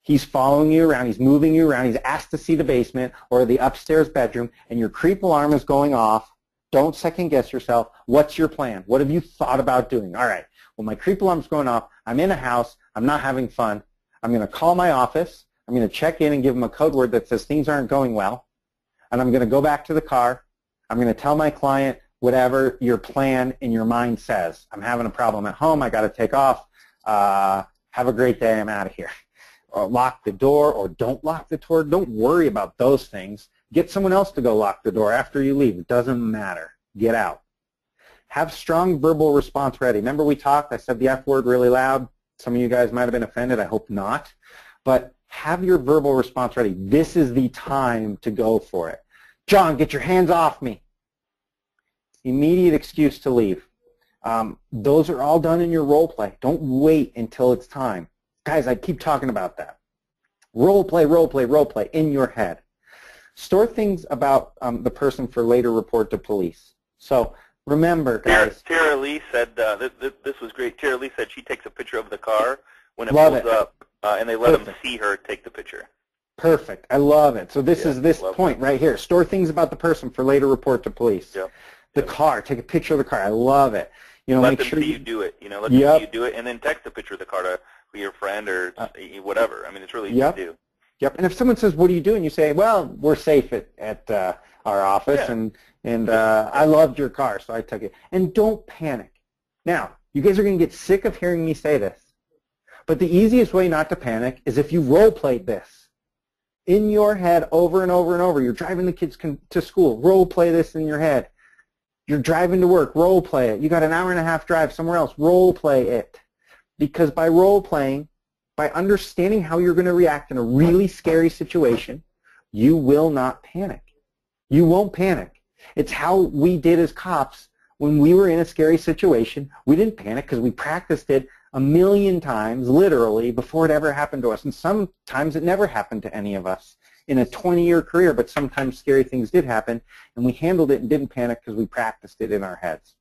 He's following you around. He's moving you around. He's asked to see the basement or the upstairs bedroom, and your creep alarm is going off. Don't second guess yourself. What's your plan? What have you thought about doing? All right, well, my creep alarm's going off. I'm in a house. I'm not having fun. I'm going to call my office. I'm going to check in and give them a code word that says things aren't going well. And I'm going to go back to the car. I'm going to tell my client whatever your plan in your mind says. I'm having a problem at home. I got to take off. Have a great day. I'm out of here. Or lock the door or don't lock the door. Don't worry about those things. Get someone else to go lock the door after you leave. It doesn't matter. Get out. Have strong verbal response ready. Remember we talked, I said the F word really loud. Some of you guys might have been offended. I hope not. But have your verbal response ready. This is the time to go for it. John, get your hands off me. Immediate excuse to leave. Those are all done in your role play. Don't wait until it's time. Guys, I keep talking about that. Role play, role play, role play in your head. Store things about the person for later report to police. So remember, guys. Tara Lee said, this was great. Tara Lee said she takes a picture of the car when it Love pulls up, and they let them see her take the picture. Perfect. I love it. So this is this point right here. Store things about the person for later report to police. Yep. The car. Take a picture of the car. I love it. Let make them sure see you do it. Let them see you do it, and then text a picture of the car to your friend or whatever. I mean, it's really easy to do. Yep. And if someone says, "What are you doing?" you say, "Well, we're safe at our office, and I loved your car, so I took it." And don't panic. Now, you guys are going to get sick of hearing me say this, but the easiest way not to panic is if you role played this in your head over and over and over. You're driving the kids to school. Role play this in your head. You're driving to work. Role play it. You got an hour and a half drive somewhere else. Role play it. Because by role playing, by understanding how you're going to react in a really scary situation, you will not panic. You won't panic. It's how we did as cops when we were in a scary situation. We didn't panic because we practiced it a million times, literally, before it ever happened to us. And sometimes it never happened to any of us in a 20-year career, but sometimes scary things did happen, and we handled it and didn't panic because we practiced it in our heads.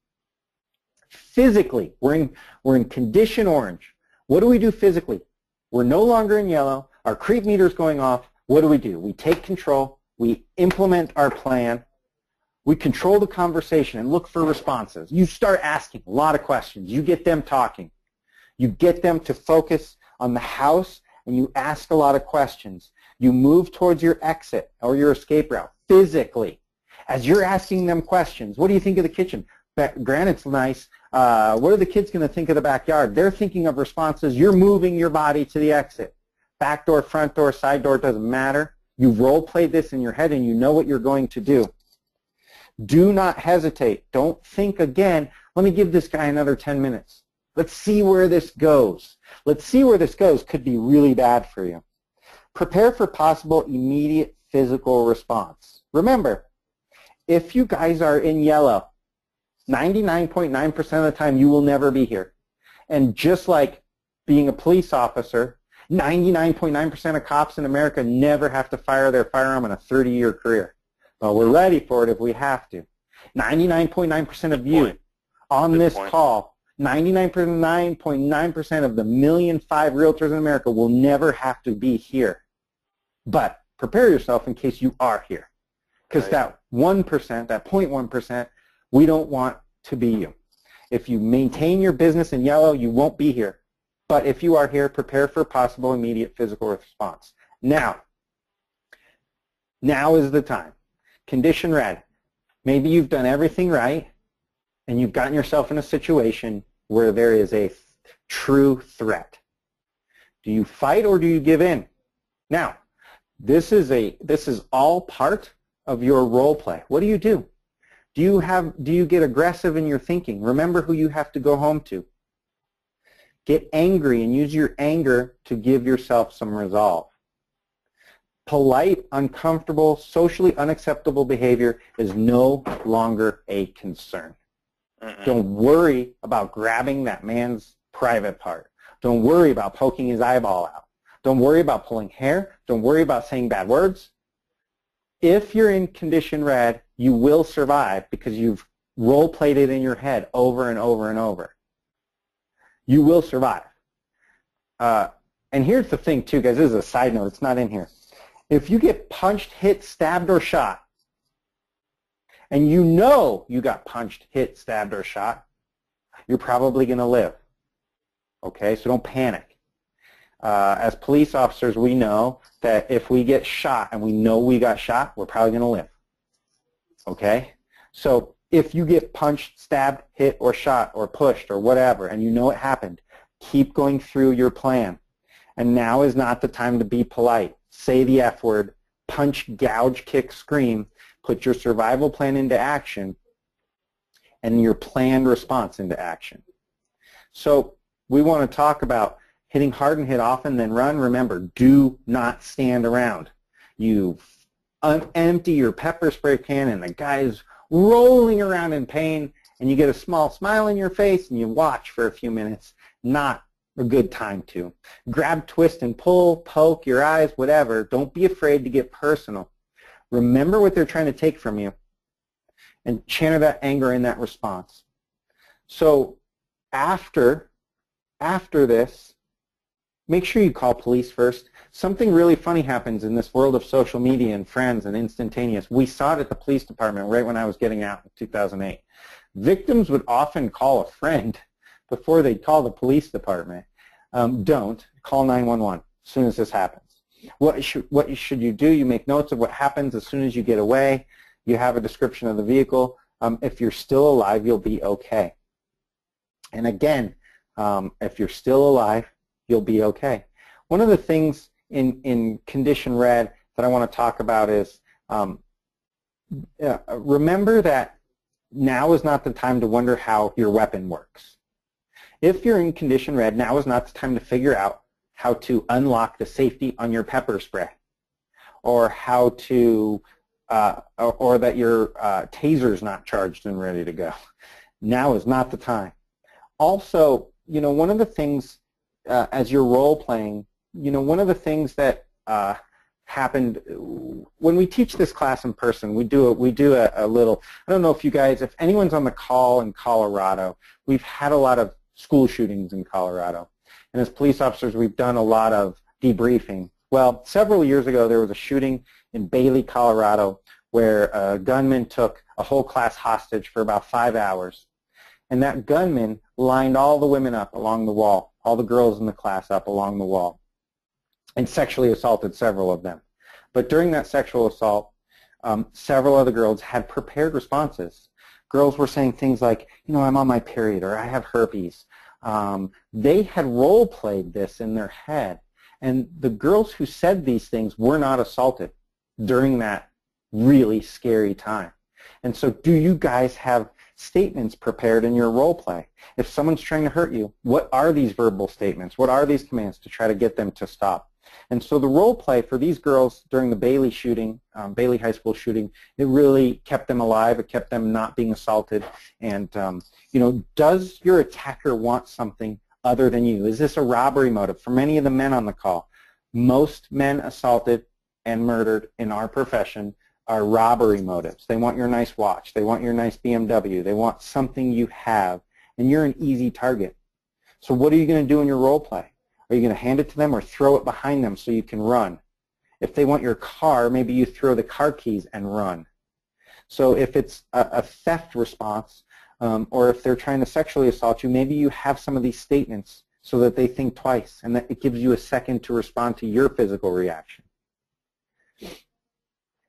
Physically, we're in condition orange. What do we do physically? We're no longer in yellow. Our creep meter is going off. What do? We take control. We implement our plan. We control the conversation and look for responses. You start asking a lot of questions. You get them talking. You get them to focus on the house, and you ask a lot of questions. You move towards your exit or your escape route physically. As you're asking them questions, what do you think of the kitchen? Granite's nice. What are the kids going to think of the backyard? They're thinking of responses. You're moving your body to the exit. Back door, front door, side door, doesn't matter. You've role-played this in your head, and you know what you're going to do. Do not hesitate. Don't think again, let me give this guy another 10 minutes. Let's see where this goes. Let's see where this goes. Could be really bad for you. Prepare for possible immediate physical response. Remember, if you guys are in yellow, 99.9% of the time you will never be here. And just like being a police officer, 99.9% of cops in America never have to fire their firearm in a 30-year career. Well, we're ready for it if we have to. 99.9% of you on this call, 99.9% of the 1.5 million realtors in America will never have to be here. But prepare yourself in case you are here. Because that 1%, that 0.1%, we don't want to be you. If you maintain your business in yellow, you won't be here. But if you are here, prepare for possible immediate physical response. Now is the time. Condition red. Maybe you've done everything right, and you've gotten yourself in a situation where there is a true threat. Do you fight or do you give in? Now, this is all part of your role play. What do you do? Do you get aggressive in your thinking? Remember who you have to go home to. Get angry and use your anger to give yourself some resolve. Polite, uncomfortable, socially unacceptable behavior is no longer a concern. Don't worry about grabbing that man's private part. Don't worry about poking his eyeball out. Don't worry about pulling hair. Don't worry about saying bad words. If you're in condition red, you will survive because you've role-played it in your head over and over and over. You will survive. And here's the thing, too, guys. This is a side note. It's not in here. If you get punched, hit, stabbed, or shot, and you know you got punched, hit, stabbed, or shot, you're probably going to live. Okay? So don't panic. As police officers, we know that if we get shot and we know we got shot, we're probably going to live. Okay? So if you get punched, stabbed, hit, or shot, or pushed, or whatever, and you know it happened, keep going through your plan. And now is not the time to be polite. Say the F word, punch, gouge, kick, scream, put your survival plan into action, and your planned response into action. So we want to talk about hitting hard and hit often, then run. Remember, do not stand around. You empty your pepper spray can, and the guy's rolling around in pain, and you get a small smile in your face, and you watch for a few minutes. Not a good time to. Grab, twist, and pull, poke your eyes, whatever. Don't be afraid to get personal. Remember what they're trying to take from you, and channel that anger in that response. So after this, make sure you call police first. Something really funny happens in this world of social media and friends and instantaneous. We saw it at the police department right when I was getting out in 2008. Victims would often call a friend before they'd call the police department. Don't. Call 911 as soon as this happens. What should you do? You make notes of what happens as soon as you get away. You have a description of the vehicle. If you're still alive, you'll be okay. And again, if you're still alive, you'll be okay. One of the things in condition red that I want to talk about is remember that now is not the time to wonder how your weapon works. If you're in condition red, now is not the time to figure out how to unlock the safety on your pepper spray, or how to, or that your taser is not charged and ready to go. Now is not the time. Also, you know, one of the things as you're role playing, you know, one of the things that happened when we teach this class in person, we do a little. I don't know if you guys, if anyone's on the call in Colorado, we've had a lot of school shootings in Colorado. And as police officers, we've done a lot of debriefing. Well, several years ago, there was a shooting in Bailey, Colorado, where a gunman took a whole class hostage for about 5 hours. And that gunman lined all the women up along the wall, all the girls in the class up along the wall, and sexually assaulted several of them. But during that sexual assault, several of the girls had prepared responses. Girls were saying things like, you know, I'm on my period, or I have herpes. They had role-played this in their head. And the girls who said these things were not assaulted during that really scary time. And so do you guys have statements prepared in your role play? If someone's trying to hurt you, what are these verbal statements? What are these commands to try to get them to stop? And so the role play for these girls during the Bailey shooting, Bailey High School shooting, it really kept them alive. It kept them not being assaulted. And, you know, does your attacker want something other than you? Is this a robbery motive? For many of the men on the call, most men assaulted and murdered in our profession are robbery motives. They want your nice watch. They want your nice BMW. They want something you have, and you're an easy target. So what are you going to do in your role play? Are you going to hand it to them or throw it behind them so you can run? If they want your car, maybe you throw the car keys and run. So if it's a theft response, or if they're trying to sexually assault you, maybe you have some of these statements so that they think twice, and that it gives you a second to respond to your physical reaction.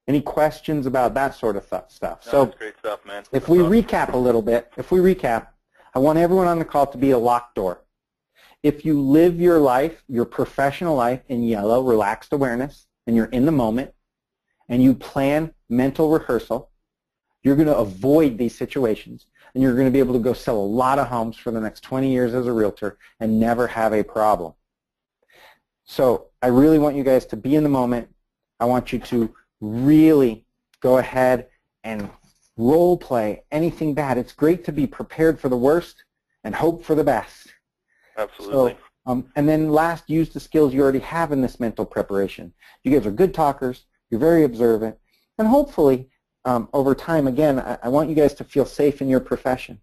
Any questions about that sort of stuff? No, So that's great stuff, man. if we recap a little bit, I want everyone on the call to be a locked door. If you live your life, your professional life in yellow, relaxed awareness, and you're in the moment, and you plan mental rehearsal, you're going to avoid these situations, and you're going to be able to go sell a lot of homes for the next 20 years as a realtor and never have a problem. So I really want you guys to be in the moment. I want you to really go ahead and role play anything bad. It's great to be prepared for the worst and hope for the best. Absolutely. So, and then last, use the skills you already have in this mental preparation. You guys are good talkers. You're very observant. And hopefully, over time, again, I want you guys to feel safe in your profession.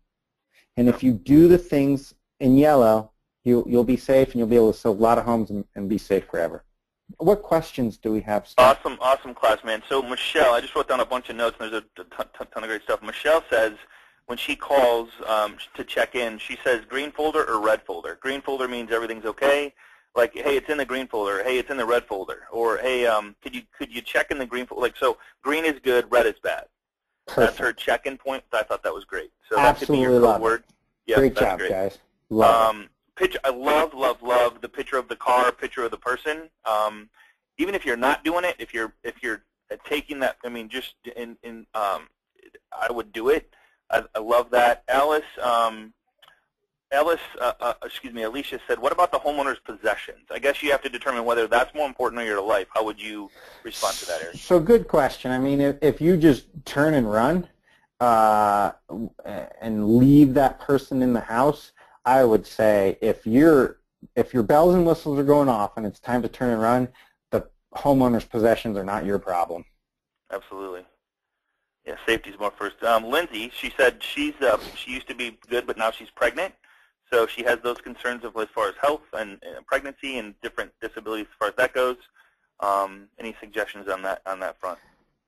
And if you do the things in yellow, you'll be safe, and you'll be able to sell a lot of homes and be safe forever. What questions do we have, Scott? Awesome class, man. So Michelle, I just wrote down a bunch of notes, and there's a ton of great stuff. Michelle says when she calls to check in, she says green folder or red folder. Green folder means everything's okay. Like, hey, it's in the green folder. Hey, it's in the red folder. Or, hey, could you check in the green folder? Like, so green is good, red is bad. Perfect. That's her check-in point. I thought that was great. So Absolutely that could be your code word. Yep, great that's job, great. guys. Love it. Picture, I love the picture of the car, picture of the person. Even if you're not doing it, if you're taking that, I mean, just I would do it. I love that. Alicia said, what about the homeowner's possessions? I guess you have to determine whether that's more important in your life. How would you respond to that, Eric? So good question. I mean, if you just turn and run and leave that person in the house, I would say if your bells and whistles are going off and it's time to turn and run, the homeowner's possessions are not your problem. Absolutely. Yeah, safety's more first. Lindsay, she said she used to be good, but now she's pregnant. So she has those concerns of as far as health and pregnancy and different disabilities as far as that goes. Any suggestions on that front?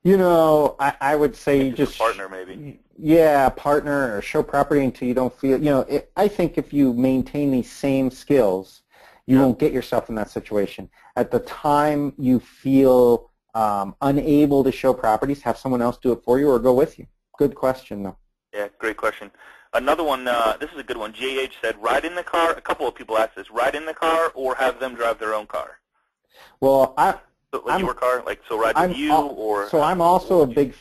You know, I would say just partner maybe. Yeah, partner or show property until you don't feel. You know, I think if you maintain these same skills, you won't get yourself in that situation. At the time you feel unable to show properties, have someone else do it for you or go with you. Good question, though. Yeah, great question. Another one, this is a good one. JH said, ride in the car. A couple of people asked this, ride in the car or have them drive their own car? Well, your car, like, so ride with you or? So I'm also a big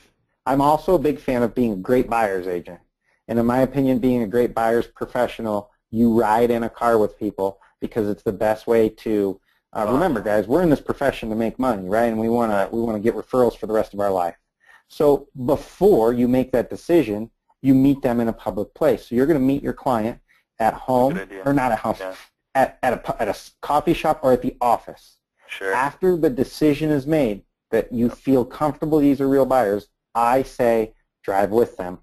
fan of being a great buyer's agent. And in my opinion, being a great buyer's professional, you ride in a car with people because it's the best way to, remember guys, we're in this profession to make money, right? And we want to get referrals for the rest of our life. So before you make that decision, you meet them in a public place. So you're going to meet your client at home, or not at home, at a coffee shop or at the office. Sure. After the decision is made that you feel comfortable these are real buyers, I say drive with them,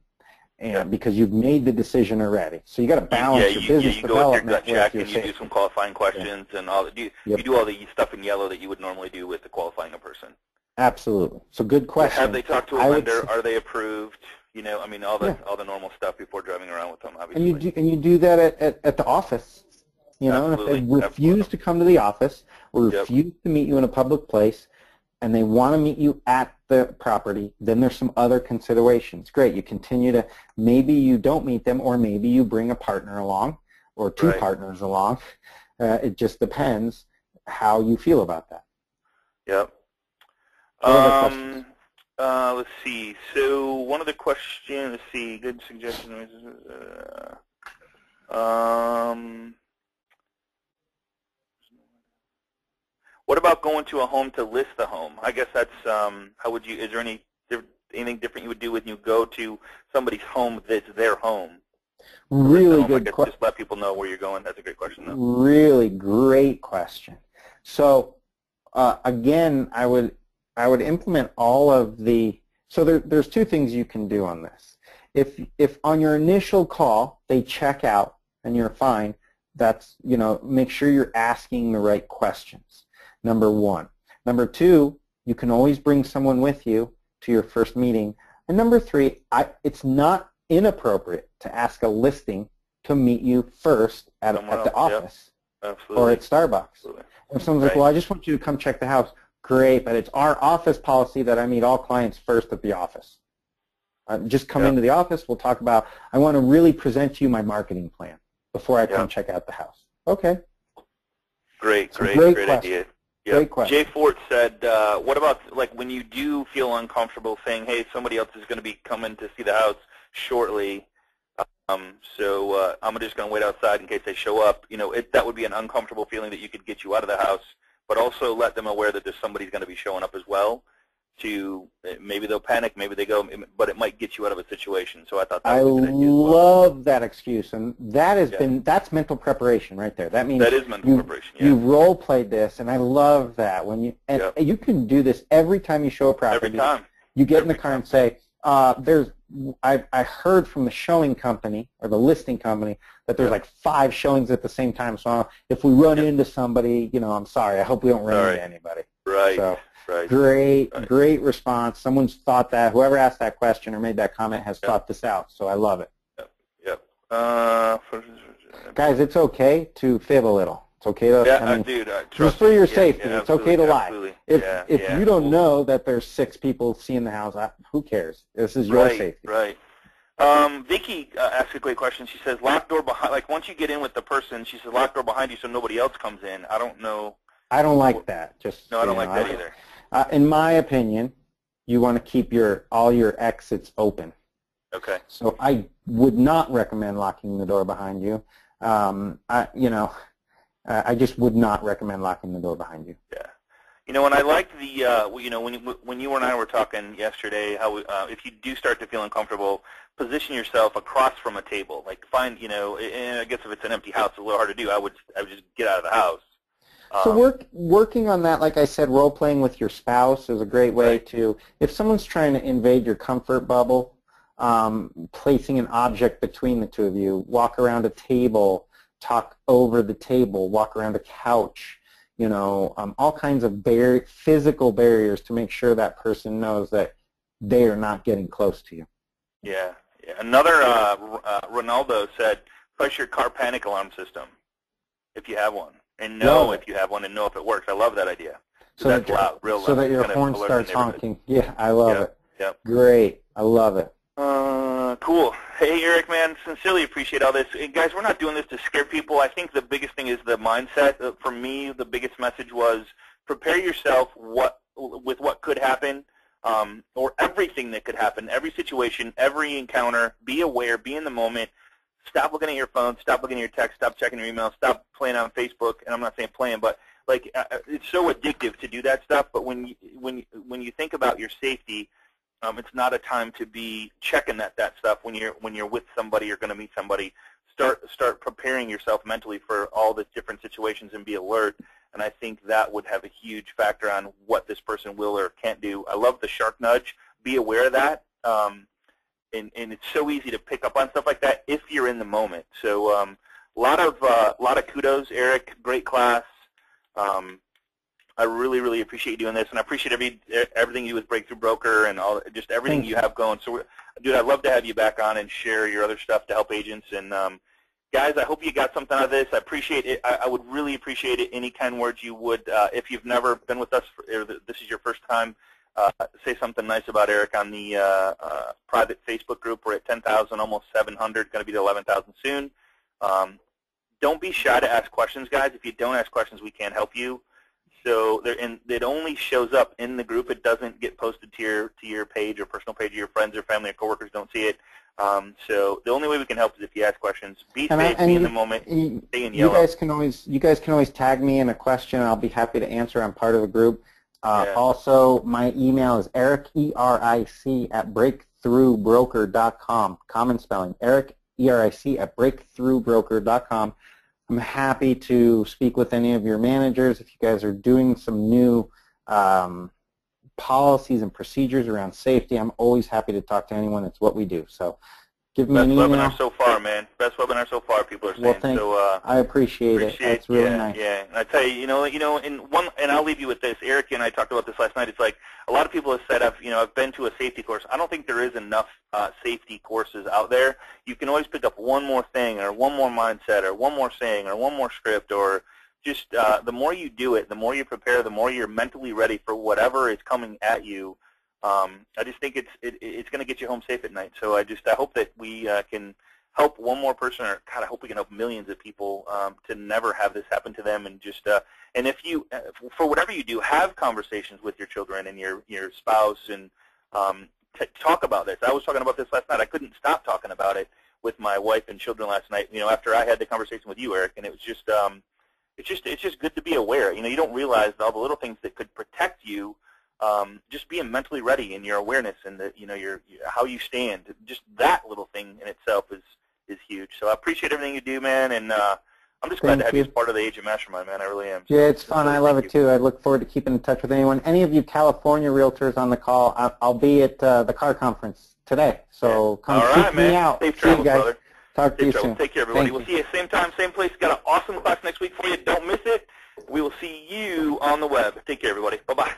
and because you've made the decision already. So you got to balance your business you development go with your gut check with your and you do some qualifying questions and all. You do all the stuff in yellow that you would normally do with the qualifying a person. Absolutely. So good question. Have they talked to a lender? Are they approved? You know, I mean, all the normal stuff before driving around with them, obviously. And you do that at the office. You know, Absolutely. and if they refuse to come to the office or refuse to meet you in a public place and they want to meet you at the property, then there's some other considerations. Great. You continue to, maybe you don't meet them or maybe you bring a partner along or two partners along. It just depends how you feel about that. Yep. Let's see. So one of the questions, let's see, good suggestion. What about going to a home to list the home? I guess that's, how would you, is there anything different you would do when you go to somebody's home that's their home? Really good question. Just let people know where you're going. That's a great question, though. Really great question. So again, I would implement all of the. So there's two things you can do on this. If on your initial call they check out and you're fine, that's, make sure you're asking the right questions. Number one. Number two, you can always bring someone with you to your first meeting. And number three, it's not inappropriate to ask a listing to meet you first at the office or at Starbucks. Absolutely. If someone's like, well, I just want you to come check the house, great, but it's our office policy that I meet all clients first at the office. Just come into the office, we'll talk about, I want to really present to you my marketing plan before I come check out the house. Okay. Great idea. Great question. Jay Fort said, what about like when you do feel uncomfortable saying, hey, somebody else is going to be coming to see the house shortly, so I'm just going to wait outside in case they show up. That would be an uncomfortable feeling that you could get you out of the house, but also let them aware that there's somebody's going to be showing up as well. Maybe they'll panic, maybe they go, but it might get you out of a situation. So I thought that was a good idea as well. I love that excuse, and that has that's mental preparation right there. That means that is mental preparation. You role played this, and I love that when you can do this every time you show a property. Every time you get in the car and say, I heard from the showing company or the listing company that there's like 5 showings at the same time. So if we run into somebody, I'm sorry. I hope we don't run into anybody. Right. So, great response. Someone's thought that. Whoever asked that question or made that comment has thought this out. So I love it. Guys, it's okay to fib a little. It's okay to. Just for your safety, it's okay to lie. Absolutely. If you don't know that there's 6 people seeing the house, who cares? This is your safety. Right. Vicky asked a great question. She says, lock door behind. Like once you get in with the person, she says, lock door behind you so nobody else comes in. I don't know. I don't like that. No, I don't like that either. In my opinion, you want to keep all your exits open. Okay. So I would not recommend locking the door behind you. I just would not recommend locking the door behind you. Yeah. And I liked the, when you and I were talking yesterday, how if you do start to feel uncomfortable, position yourself across from a table. Like find, and I guess if it's an empty house, it's a little hard to do. I would just get out of the house. So working on that, like I said, role-playing with your spouse is a great way to, if someone's trying to invade your comfort bubble, placing an object between the two of you, walk around a table, talk over the table, walk around a couch, all kinds of physical barriers to make sure that person knows that they are not getting close to you. Yeah. Another, Ronaldo said, press your car panic alarm system if you have one. And know if you have one and know if it works. I love that idea. So that's loud, real loud. So that your horn starts honking. Yeah, I love it. Yep. Great. I love it. Cool. Hey, Eric, man, sincerely appreciate all this. Guys, we're not doing this to scare people. I think the biggest thing is the mindset. For me, the biggest message was prepare yourself with what could happen or everything that could happen, every situation, every encounter. Be aware. Be in the moment. Stop looking at your phone. Stop looking at your text. Stop checking your email. Stop playing on Facebook. And I'm not saying playing, but like it's so addictive to do that stuff. But when you think about your safety, it's not a time to be checking that stuff when you're with somebody or going to meet somebody. Start preparing yourself mentally for all the different situations and be alert. And I think that would have a huge factor on what this person will or can't do. I love the shark nudge. Be aware of that. And it's so easy to pick up on stuff like that if you're in the moment. So a lot of kudos, Eric. Great class. I really, really appreciate you doing this, and I appreciate everything you do with Breakthrough Broker and just everything you have going. So, dude, I'd love to have you back on and share your other stuff to help agents. And guys, I hope you got something out of this. I appreciate it. I would really appreciate it. Any kind words you would, if you've never been with us, or this is your first time. Say something nice about Eric on the private Facebook group. We're at 10,000, almost 700, going to be to 11,000 soon. Don't be shy to ask questions, guys. If you don't ask questions, we can't help you. So it only shows up in the group. It doesn't get posted to your page or personal page of your friends or family or coworkers don't see it. So the only way we can help is if you ask questions. Be safe, be in the moment, stay in yellow. You guys can always tag me in a question. I'll be happy to answer. I'm part of the group. Also, my email is Eric, ERIC, at breakthroughbroker.com. Common spelling. Eric, ERIC, at breakthroughbroker.com. I'm happy to speak with any of your managers if you guys are doing some new policies and procedures around safety. I'm always happy to talk to anyone. It's what we do. So give me an email. Best webinar so far, man. Best webinar so far, people are saying. Well, thanks. So, I appreciate it. That's really nice. Yeah, and I tell you, and I'll leave you with this. Eric and I talked about this last night. It's like a lot of people have said, I've been to a safety course. I don't think there is enough safety courses out there. You can always pick up one more thing, or one more mindset, or one more saying, or one more script, or just the more you do it, the more you prepare, the more you're mentally ready for whatever is coming at you. I just think it's going to get you home safe at night. So I hope that we can help one more person, or God, I hope we can help millions of people to never have this happen to them. And just and if you, for whatever you do, have conversations with your children and your spouse, and talk about this. I was talking about this last night. I couldn't stop talking about it with my wife and children last night. After I had the conversation with you, Eric, and it was just it's just good to be aware. You don't realize all the little things that could protect you. Just being mentally ready in your awareness and your how you stand. Just that little thing in itself is huge. So I appreciate everything you do, man, and I'm just glad to have you as part of the Agent Mastermind, man. I really am. Yeah, it's fun. I love it too. I look forward to keeping in touch with anyone. Any of you California realtors on the call, I'll be at the car conference today. So come check me out. Safe travels, guys. Brother. Talk to you soon. Take care, everybody. We'll see you same time, same place. Got an awesome class next week for you. Don't miss it. We will see you on the web. Take care, everybody. Bye-bye.